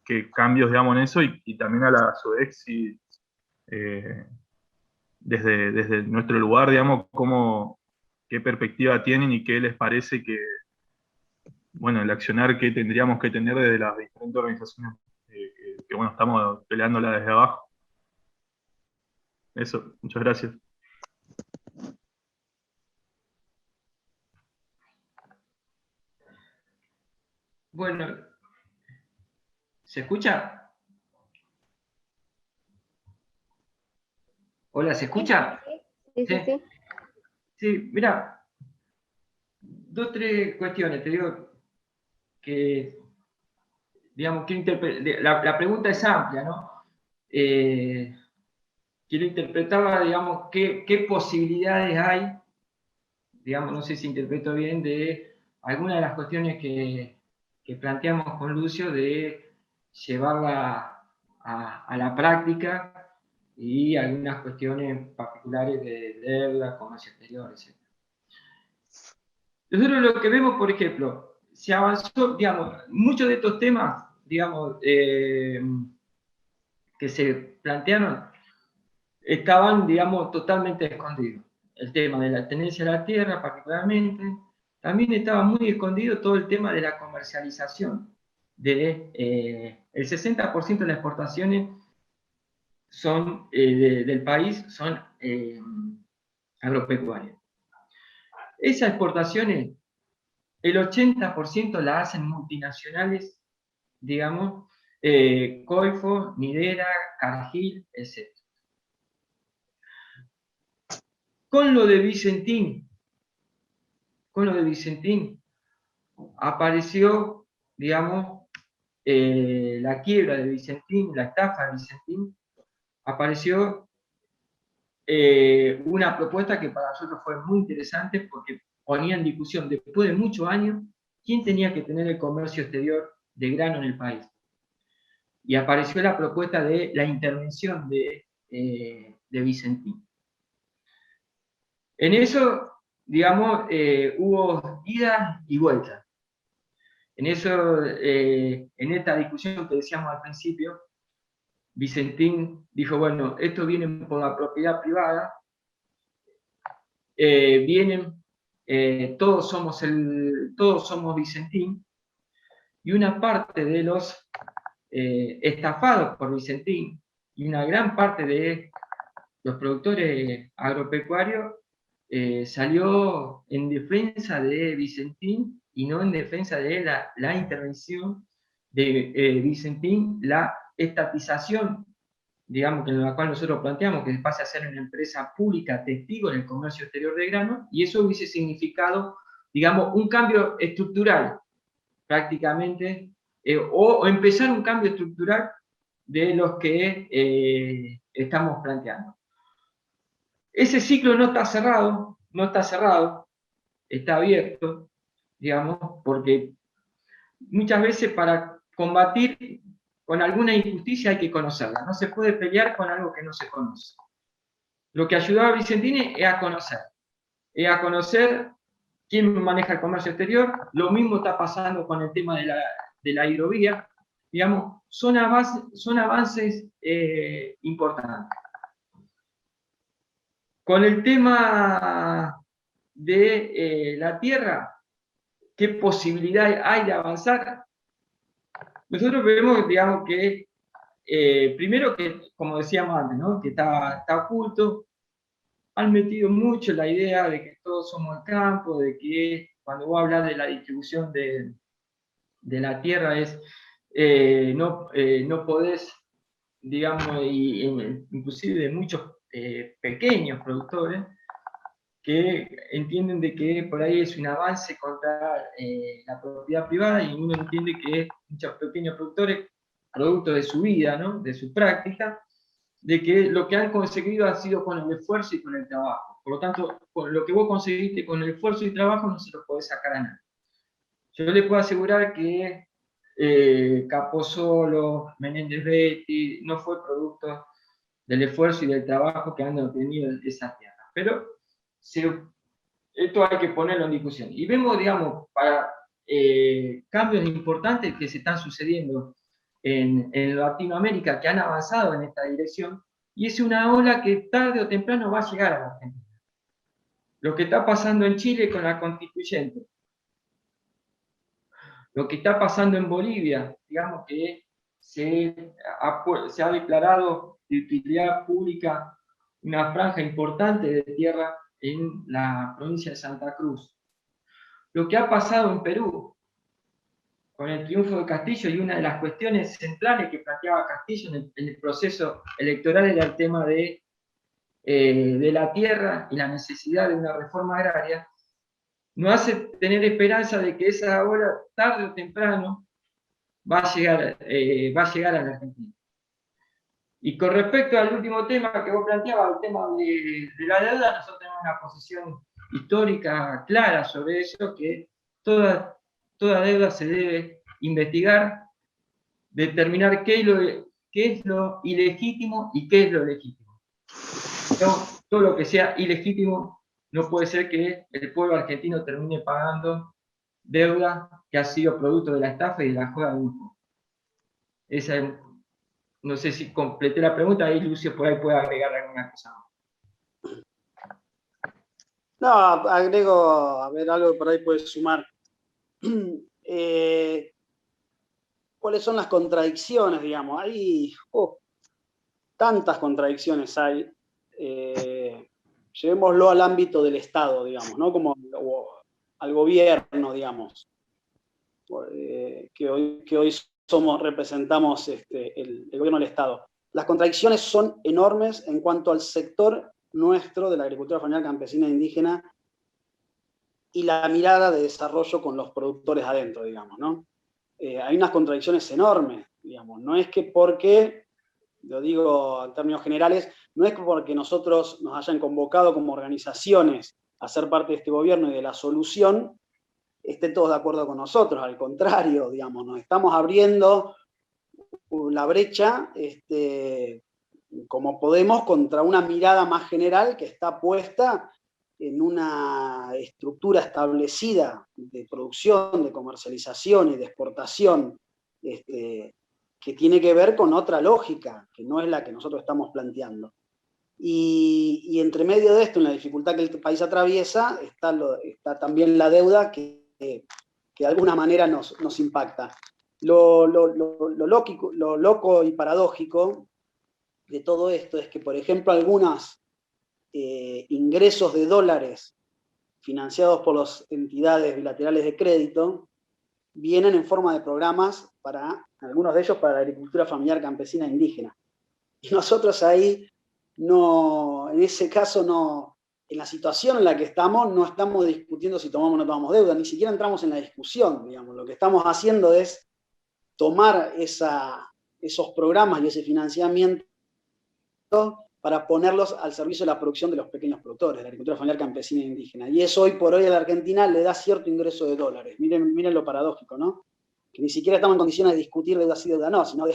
¿Qué cambios, digamos, en eso? Y también a su vez, si, desde nuestro lugar, digamos, qué perspectiva tienen y qué les parece que, bueno, el accionar que tendríamos que tener desde las diferentes organizaciones que, bueno, estamos peleándola desde abajo. Eso, muchas gracias. Bueno, ¿se escucha? Hola, ¿se escucha? Sí. Sí, mira, 2 o 3 cuestiones, te digo que, digamos, la pregunta es amplia, ¿no? Quiero interpretarla, digamos, qué posibilidades hay, digamos, no sé si interpreto bien, de algunas de las cuestiones que planteamos con Lucio, de llevarla a la práctica y algunas cuestiones particulares de deuda, comercio exterior, etc. Nosotros lo que vemos, por ejemplo, se avanzó, digamos, muchos de estos temas, digamos, que se plantearon, estaban, digamos, totalmente escondidos. El tema de la tenencia de la tierra, particularmente. También estaba muy escondido todo el tema de la comercialización. El 60% de las exportaciones del país son agropecuarias. Esas exportaciones, el 80% las hacen multinacionales, digamos, Coifo, Midera, Cargill, etc. Con lo de Vicentín apareció, digamos, la quiebra de Vicentín, la estafa de Vicentín, apareció una propuesta que para nosotros fue muy interesante porque ponía en discusión, después de muchos años, quién tenía que tener el comercio exterior de grano en el país. Y apareció la propuesta de la intervención de Vicentín. En eso, digamos, hubo ida y vuelta. En eso, en esta discusión que decíamos al principio, Vicentín dijo, bueno, esto viene por la propiedad privada, todos somos Vicentín, y una parte de los estafados por Vicentín, y una gran parte de los productores agropecuarios salió en defensa de Vicentín y no en defensa de la intervención de Vicentín, la estatización, digamos, en la cual nosotros planteamos que pase a ser una empresa pública testigo en el comercio exterior de grano, y eso hubiese significado, digamos, un cambio estructural, prácticamente, o empezar un cambio estructural de los que estamos planteando. Ese ciclo no está cerrado, está abierto, digamos, porque muchas veces para combatir con alguna injusticia hay que conocerla, no se puede pelear con algo que no se conoce. Lo que ayudaba a Vicentini es a conocer quién maneja el comercio exterior. Lo mismo está pasando con el tema de la hidrovía, digamos, son avances importantes. Con el tema de la tierra, ¿qué posibilidad hay de avanzar? Nosotros vemos, digamos, que primero que, como decíamos antes, ¿no? Que está oculto, han metido mucho la idea de que todos somos el campo, de que cuando vos hablas de la distribución de la tierra no podés, digamos, inclusive de muchos pequeños productores, que entienden de que por ahí es un avance contra la propiedad privada, y uno entiende que muchos pequeños productores, producto de su vida, ¿no? De su práctica, de que lo que han conseguido ha sido con el esfuerzo y con el trabajo. Por lo tanto, con lo que vos conseguiste con el esfuerzo y trabajo no se lo podés sacar a nadie. Yo le puedo asegurar que Capozolo, Menéndez Betti, no fue producto del esfuerzo y del trabajo que han obtenido esas tierras. Pero esto hay que ponerlo en discusión. Y vemos, digamos, para cambios importantes que se están sucediendo en Latinoamérica, que han avanzado en esta dirección, y es una ola que tarde o temprano va a llegar a la Argentina. Lo que está pasando en Chile con la constituyente, lo que está pasando en Bolivia, digamos que se ha declarado de utilidad pública una franja importante de tierra en la provincia de Santa Cruz. Lo que ha pasado en Perú, con el triunfo de Castillo, y una de las cuestiones centrales que planteaba Castillo en el proceso electoral era el tema de la tierra y la necesidad de una reforma agraria, nos hace tener esperanza de que esa hora, tarde o temprano, va a llegar a la Argentina. Y con respecto al último tema que vos planteabas, el tema de la deuda, nosotros tenemos una posición histórica clara sobre eso, que toda deuda se debe investigar, determinar qué es lo ilegítimo y qué es lo legítimo. No, todo lo que sea ilegítimo no puede ser que el pueblo argentino termine pagando deuda que ha sido producto de la estafa y de la joda de un poco. No sé si completé la pregunta, ahí Lucio por ahí puede agregar alguna cosa. No, agrego, a ver, algo por ahí puede sumar. ¿Cuáles son las contradicciones, digamos? Hay tantas contradicciones hay. Llevémoslo al ámbito del Estado, digamos, ¿no? Como al gobierno, digamos, que hoy representamos el gobierno del Estado. Las contradicciones son enormes en cuanto al sector nuestro de la agricultura familiar campesina e indígena y la mirada de desarrollo con los productores adentro, digamos, ¿no? Hay unas contradicciones enormes, digamos. No es que porque, lo digo en términos generales, no es que porque nosotros nos hayan convocado como organizaciones a ser parte de este gobierno y de la solución, estén todos de acuerdo con nosotros. Al contrario, digamos, nos estamos abriendo la brecha como podemos contra una mirada más general que está puesta en una estructura establecida de producción, de comercialización y de exportación, que tiene que ver con otra lógica, que no es la que nosotros estamos planteando. Y entre medio de esto, en la dificultad que el país atraviesa, está también la deuda que de alguna manera nos impacta. Lo loco y paradójico de todo esto es que, por ejemplo, algunos ingresos de dólares financiados por las entidades bilaterales de crédito vienen en forma de programas, algunos de ellos para la agricultura familiar campesina e indígena. Y nosotros ahí, en ese caso, en la situación en la que estamos, no estamos discutiendo si tomamos o no tomamos deuda, ni siquiera entramos en la discusión, digamos. Lo que estamos haciendo es tomar esos programas y ese financiamiento para ponerlos al servicio de la producción de los pequeños productores, de la agricultura familiar campesina e indígena. Y eso hoy por hoy a la Argentina le da cierto ingreso de dólares. Miren lo paradójico, ¿no? Que ni siquiera estamos en condiciones de discutir deuda sí, deuda no, sino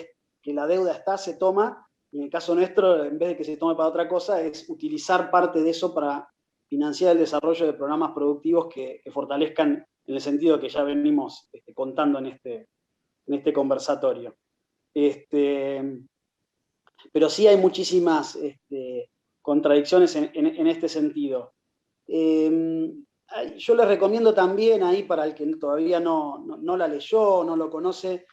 que la deuda se toma, y en el caso nuestro, en vez de que se tome para otra cosa, es utilizar parte de eso para financiar el desarrollo de programas productivos que fortalezcan en el sentido que ya venimos contando en este conversatorio. Pero sí hay muchísimas contradicciones en este sentido. Yo les recomiendo también ahí, para el que todavía no la leyó, no lo conoce,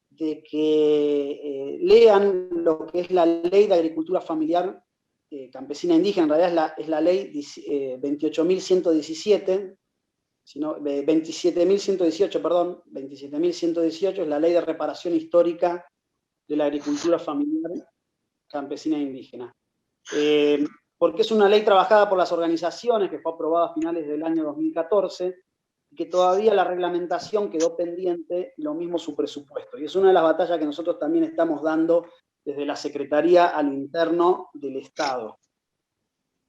de que lean lo que es la Ley de Agricultura Familiar Campesina e Indígena. En realidad es la ley 28.117, 27.118, perdón, 27.118 es la Ley de Reparación Histórica de la Agricultura Familiar Campesina e Indígena. Porque es una ley trabajada por las organizaciones, que fue aprobada a finales del año 2014, y que todavía la reglamentación quedó pendiente, y lo mismo su presupuesto. Y es una de las batallas que nosotros también estamos dando desde la Secretaría a lo interno del Estado.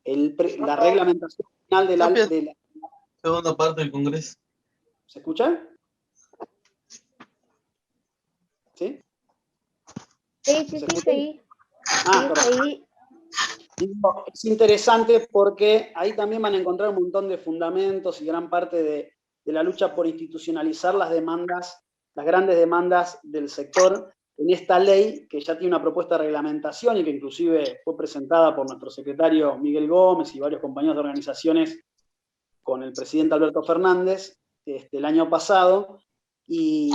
La reglamentación final de la segunda parte del Congreso. ¿Se escucha? ¿Sí? Sí, seguí. Perdón. Digo, es interesante porque ahí también van a encontrar un montón de fundamentos y gran parte de la lucha por institucionalizar las demandas, las grandes demandas del sector en esta ley que ya tiene una propuesta de reglamentación y que inclusive fue presentada por nuestro secretario Miguel Gómez y varios compañeros de organizaciones con el presidente Alberto Fernández el año pasado, y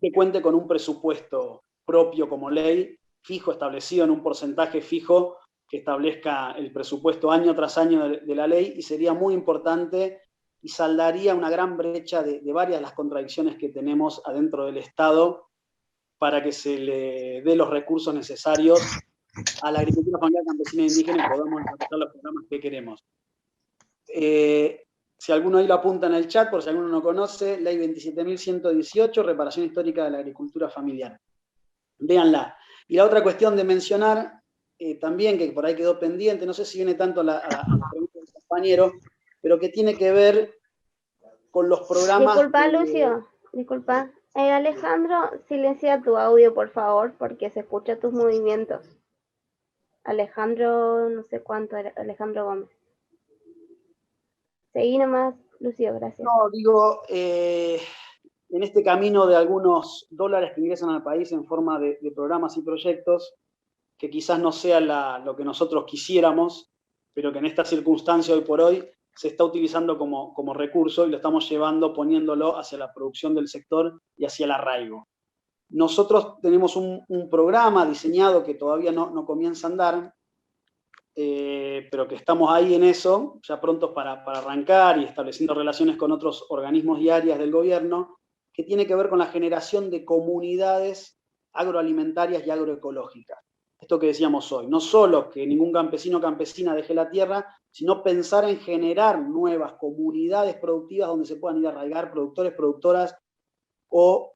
que cuente con un presupuesto propio como ley, fijo, establecido en un porcentaje fijo que establezca el presupuesto año tras año de la ley, y sería muy importante y saldaría una gran brecha de varias de las contradicciones que tenemos adentro del Estado para que se le dé los recursos necesarios a la agricultura familiar, campesina e indígena y podamos desarrollar los programas que queremos. Si alguno ahí lo apunta en el chat, por si alguno no conoce, Ley 27.118, reparación histórica de la agricultura familiar. Véanla. Y la otra cuestión de mencionar, también, que por ahí quedó pendiente, no sé si viene tanto a la pregunta del compañero, pero que tiene que ver con los programas... Disculpa, Lucio, disculpa. Alejandro, silencia tu audio, por favor, porque se escucha tus movimientos. Alejandro, no sé cuánto, Alejandro Gómez. Seguí nomás, Lucio, gracias. No, digo, en este camino de algunos dólares que ingresan al país en forma de programas y proyectos, que quizás no sea lo que nosotros quisiéramos, pero que en esta circunstancia hoy por hoy se está utilizando como recurso y lo estamos llevando, poniéndolo hacia la producción del sector y hacia el arraigo. Nosotros tenemos un programa diseñado que todavía no comienza a andar, pero que estamos ahí en eso, ya prontos para arrancar y estableciendo relaciones con otros organismos y áreas del gobierno, que tiene que ver con la generación de comunidades agroalimentarias y agroecológicas. Esto que decíamos hoy, no solo que ningún campesino o campesina deje la tierra, sino pensar en generar nuevas comunidades productivas donde se puedan ir a arraigar productores, productoras o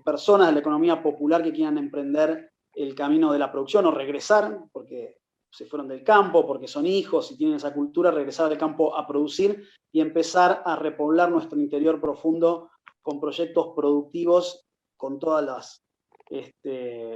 personas de la economía popular que quieran emprender el camino de la producción o regresar, porque se fueron del campo, porque son hijos y tienen esa cultura, regresar del campo a producir y empezar a repoblar nuestro interior profundo con proyectos productivos, con todas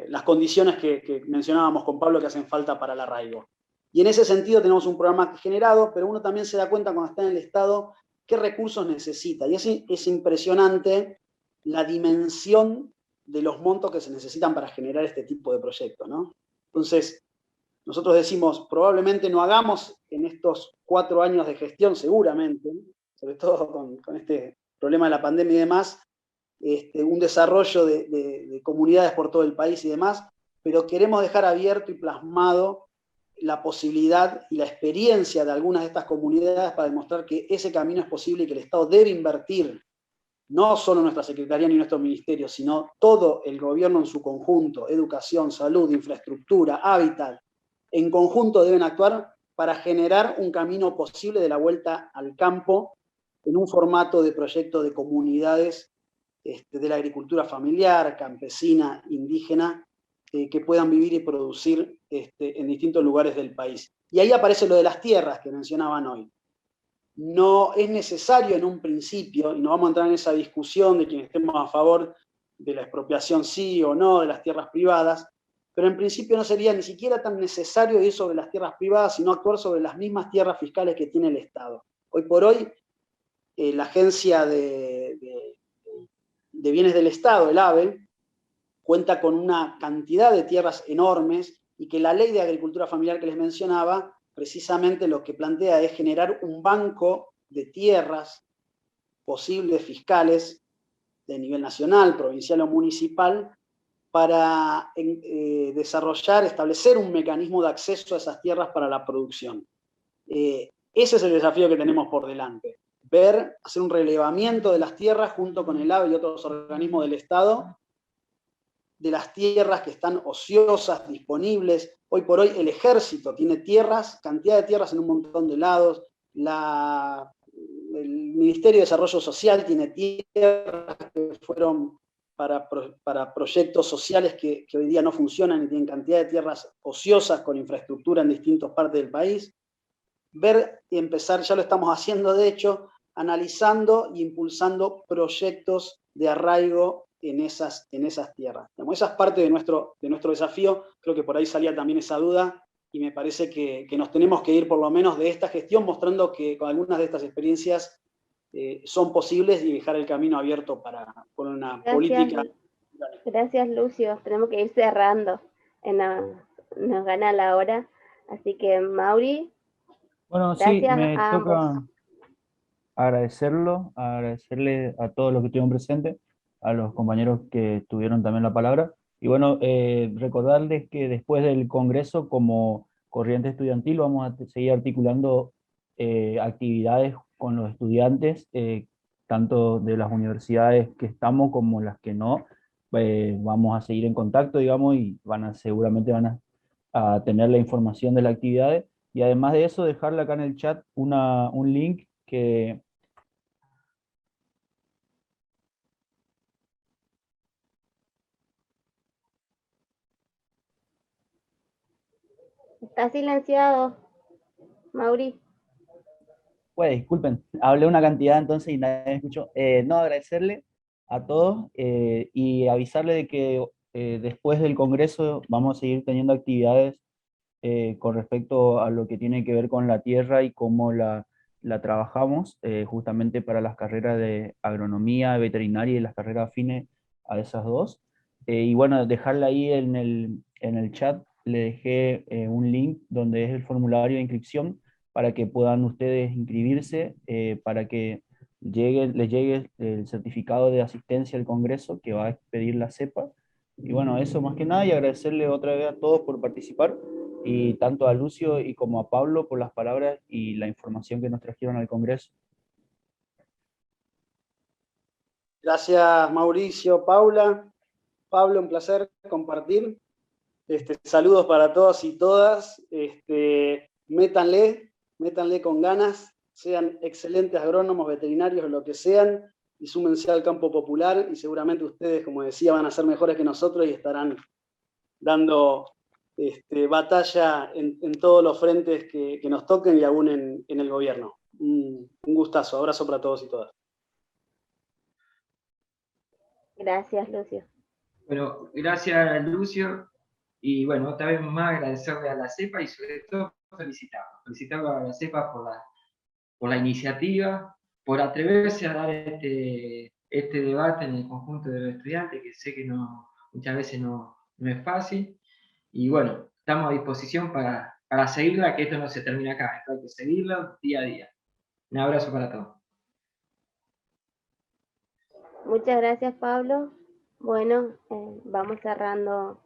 las condiciones que mencionábamos con Pablo que hacen falta para el arraigo. Y en ese sentido tenemos un programa generado, pero uno también se da cuenta cuando está en el Estado qué recursos necesita. Y es impresionante la dimensión de los montos que se necesitan para generar este tipo de proyectos, ¿no? Entonces, nosotros decimos, probablemente no hagamos en estos 4 años de gestión, seguramente, sobre todo con este problema de la pandemia y demás, un desarrollo de comunidades por todo el país y demás, pero queremos dejar abierto y plasmado la posibilidad y la experiencia de algunas de estas comunidades para demostrar que ese camino es posible y que el Estado debe invertir, no solo nuestra Secretaría ni nuestro Ministerio, sino todo el gobierno en su conjunto, educación, salud, infraestructura, hábitat, en conjunto deben actuar para generar un camino posible de la vuelta al campo en un formato de proyecto de comunidades de la agricultura familiar, campesina, indígena, que puedan vivir y producir en distintos lugares del país. Y ahí aparece lo de las tierras que mencionaban hoy. No es necesario en un principio, y no vamos a entrar en esa discusión de quienes estemos a favor de la expropiación sí o no de las tierras privadas, pero en principio no sería ni siquiera tan necesario ir sobre las tierras privadas, sino actuar sobre las mismas tierras fiscales que tiene el Estado. Hoy por hoy, la Agencia de Bienes del Estado, el ABE, cuenta con una cantidad de tierras enormes y que la ley de agricultura familiar que les mencionaba, precisamente lo que plantea es generar un banco de tierras posibles fiscales de nivel nacional, provincial o municipal, para desarrollar, establecer un mecanismo de acceso a esas tierras para la producción. Ese es el desafío que tenemos por delante. Hacer un relevamiento de las tierras junto con el ABE y otros organismos del Estado, de las tierras que están ociosas, disponibles. Hoy por hoy el ejército tiene tierras, cantidad de tierras en un montón de lados, el Ministerio de Desarrollo Social tiene tierras que fueron para proyectos sociales que hoy día no funcionan y tienen cantidad de tierras ociosas con infraestructura en distintas partes del país. Ver y empezar, ya lo estamos haciendo de hecho, analizando e impulsando proyectos de arraigo en esas tierras. Esa es parte de nuestro desafío, creo que por ahí salía también esa duda, y me parece que nos tenemos que ir por lo menos de esta gestión mostrando que con algunas de estas experiencias son posibles y dejar el camino abierto con una política. Gracias, Lucio. Tenemos que ir cerrando. Nos gana la hora. Así que, Mauri, Bueno, sí, gracias me a ambos. toca agradecerle a todos los que estuvieron presentes, a los compañeros que tuvieron también la palabra. Y bueno, recordarles que después del Congreso, como corriente estudiantil, vamos a seguir articulando actividades con los estudiantes, tanto de las universidades que estamos como las que no. Vamos a seguir en contacto, digamos, y seguramente van a tener la información de las actividades. Y además de eso, dejarle acá en el chat un link que... Está silenciado, Mauri. Pues disculpen, hablé una cantidad entonces y nadie me escuchó. No, agradecerle a todos y avisarle de que después del Congreso vamos a seguir teniendo actividades con respecto a lo que tiene que ver con la tierra y cómo la trabajamos, justamente para las carreras de agronomía, veterinaria y las carreras afines a esas dos. Y bueno, dejarla ahí en el chat, le dejé un link donde es el formulario de inscripción para que puedan ustedes inscribirse, para que les llegue el certificado de asistencia al Congreso que va a expedir la CEPA. Y bueno, eso más que nada, y agradecerle otra vez a todos por participar, y tanto a Lucio y como a Pablo por las palabras y la información que nos trajeron al Congreso. Gracias, Mauricio, Paula. Pablo, un placer compartir. Saludos para todos y todas. Métanle con ganas, sean excelentes agrónomos, veterinarios, lo que sean, y súmense al campo popular, y seguramente ustedes, como decía, van a ser mejores que nosotros y estarán dando batalla en todos los frentes que nos toquen y aún en el gobierno. Un gustazo, abrazo para todos y todas. Gracias, Lucio. Bueno, gracias, Lucio. Y bueno, otra vez más agradecerle a la CEPA y sobre todo felicitarlo a la CEPA por la iniciativa, por atreverse a dar este debate en el conjunto de los estudiantes, que sé que muchas veces no es fácil. Y bueno, estamos a disposición para seguirla, que esto no se termina acá, esto hay que seguirla día a día. Un abrazo para todos. Muchas gracias, Pablo. Bueno, vamos cerrando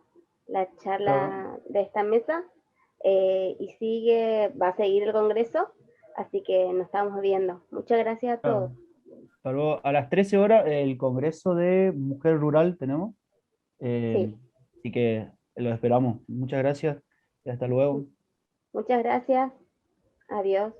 la charla de esta mesa, y va a seguir el Congreso, así que nos estamos viendo. Muchas gracias a todos. Hasta luego. A las 13 horas el Congreso de Mujer Rural tenemos, Sí. así que lo esperamos. Muchas gracias y hasta luego. Muchas gracias. Adiós.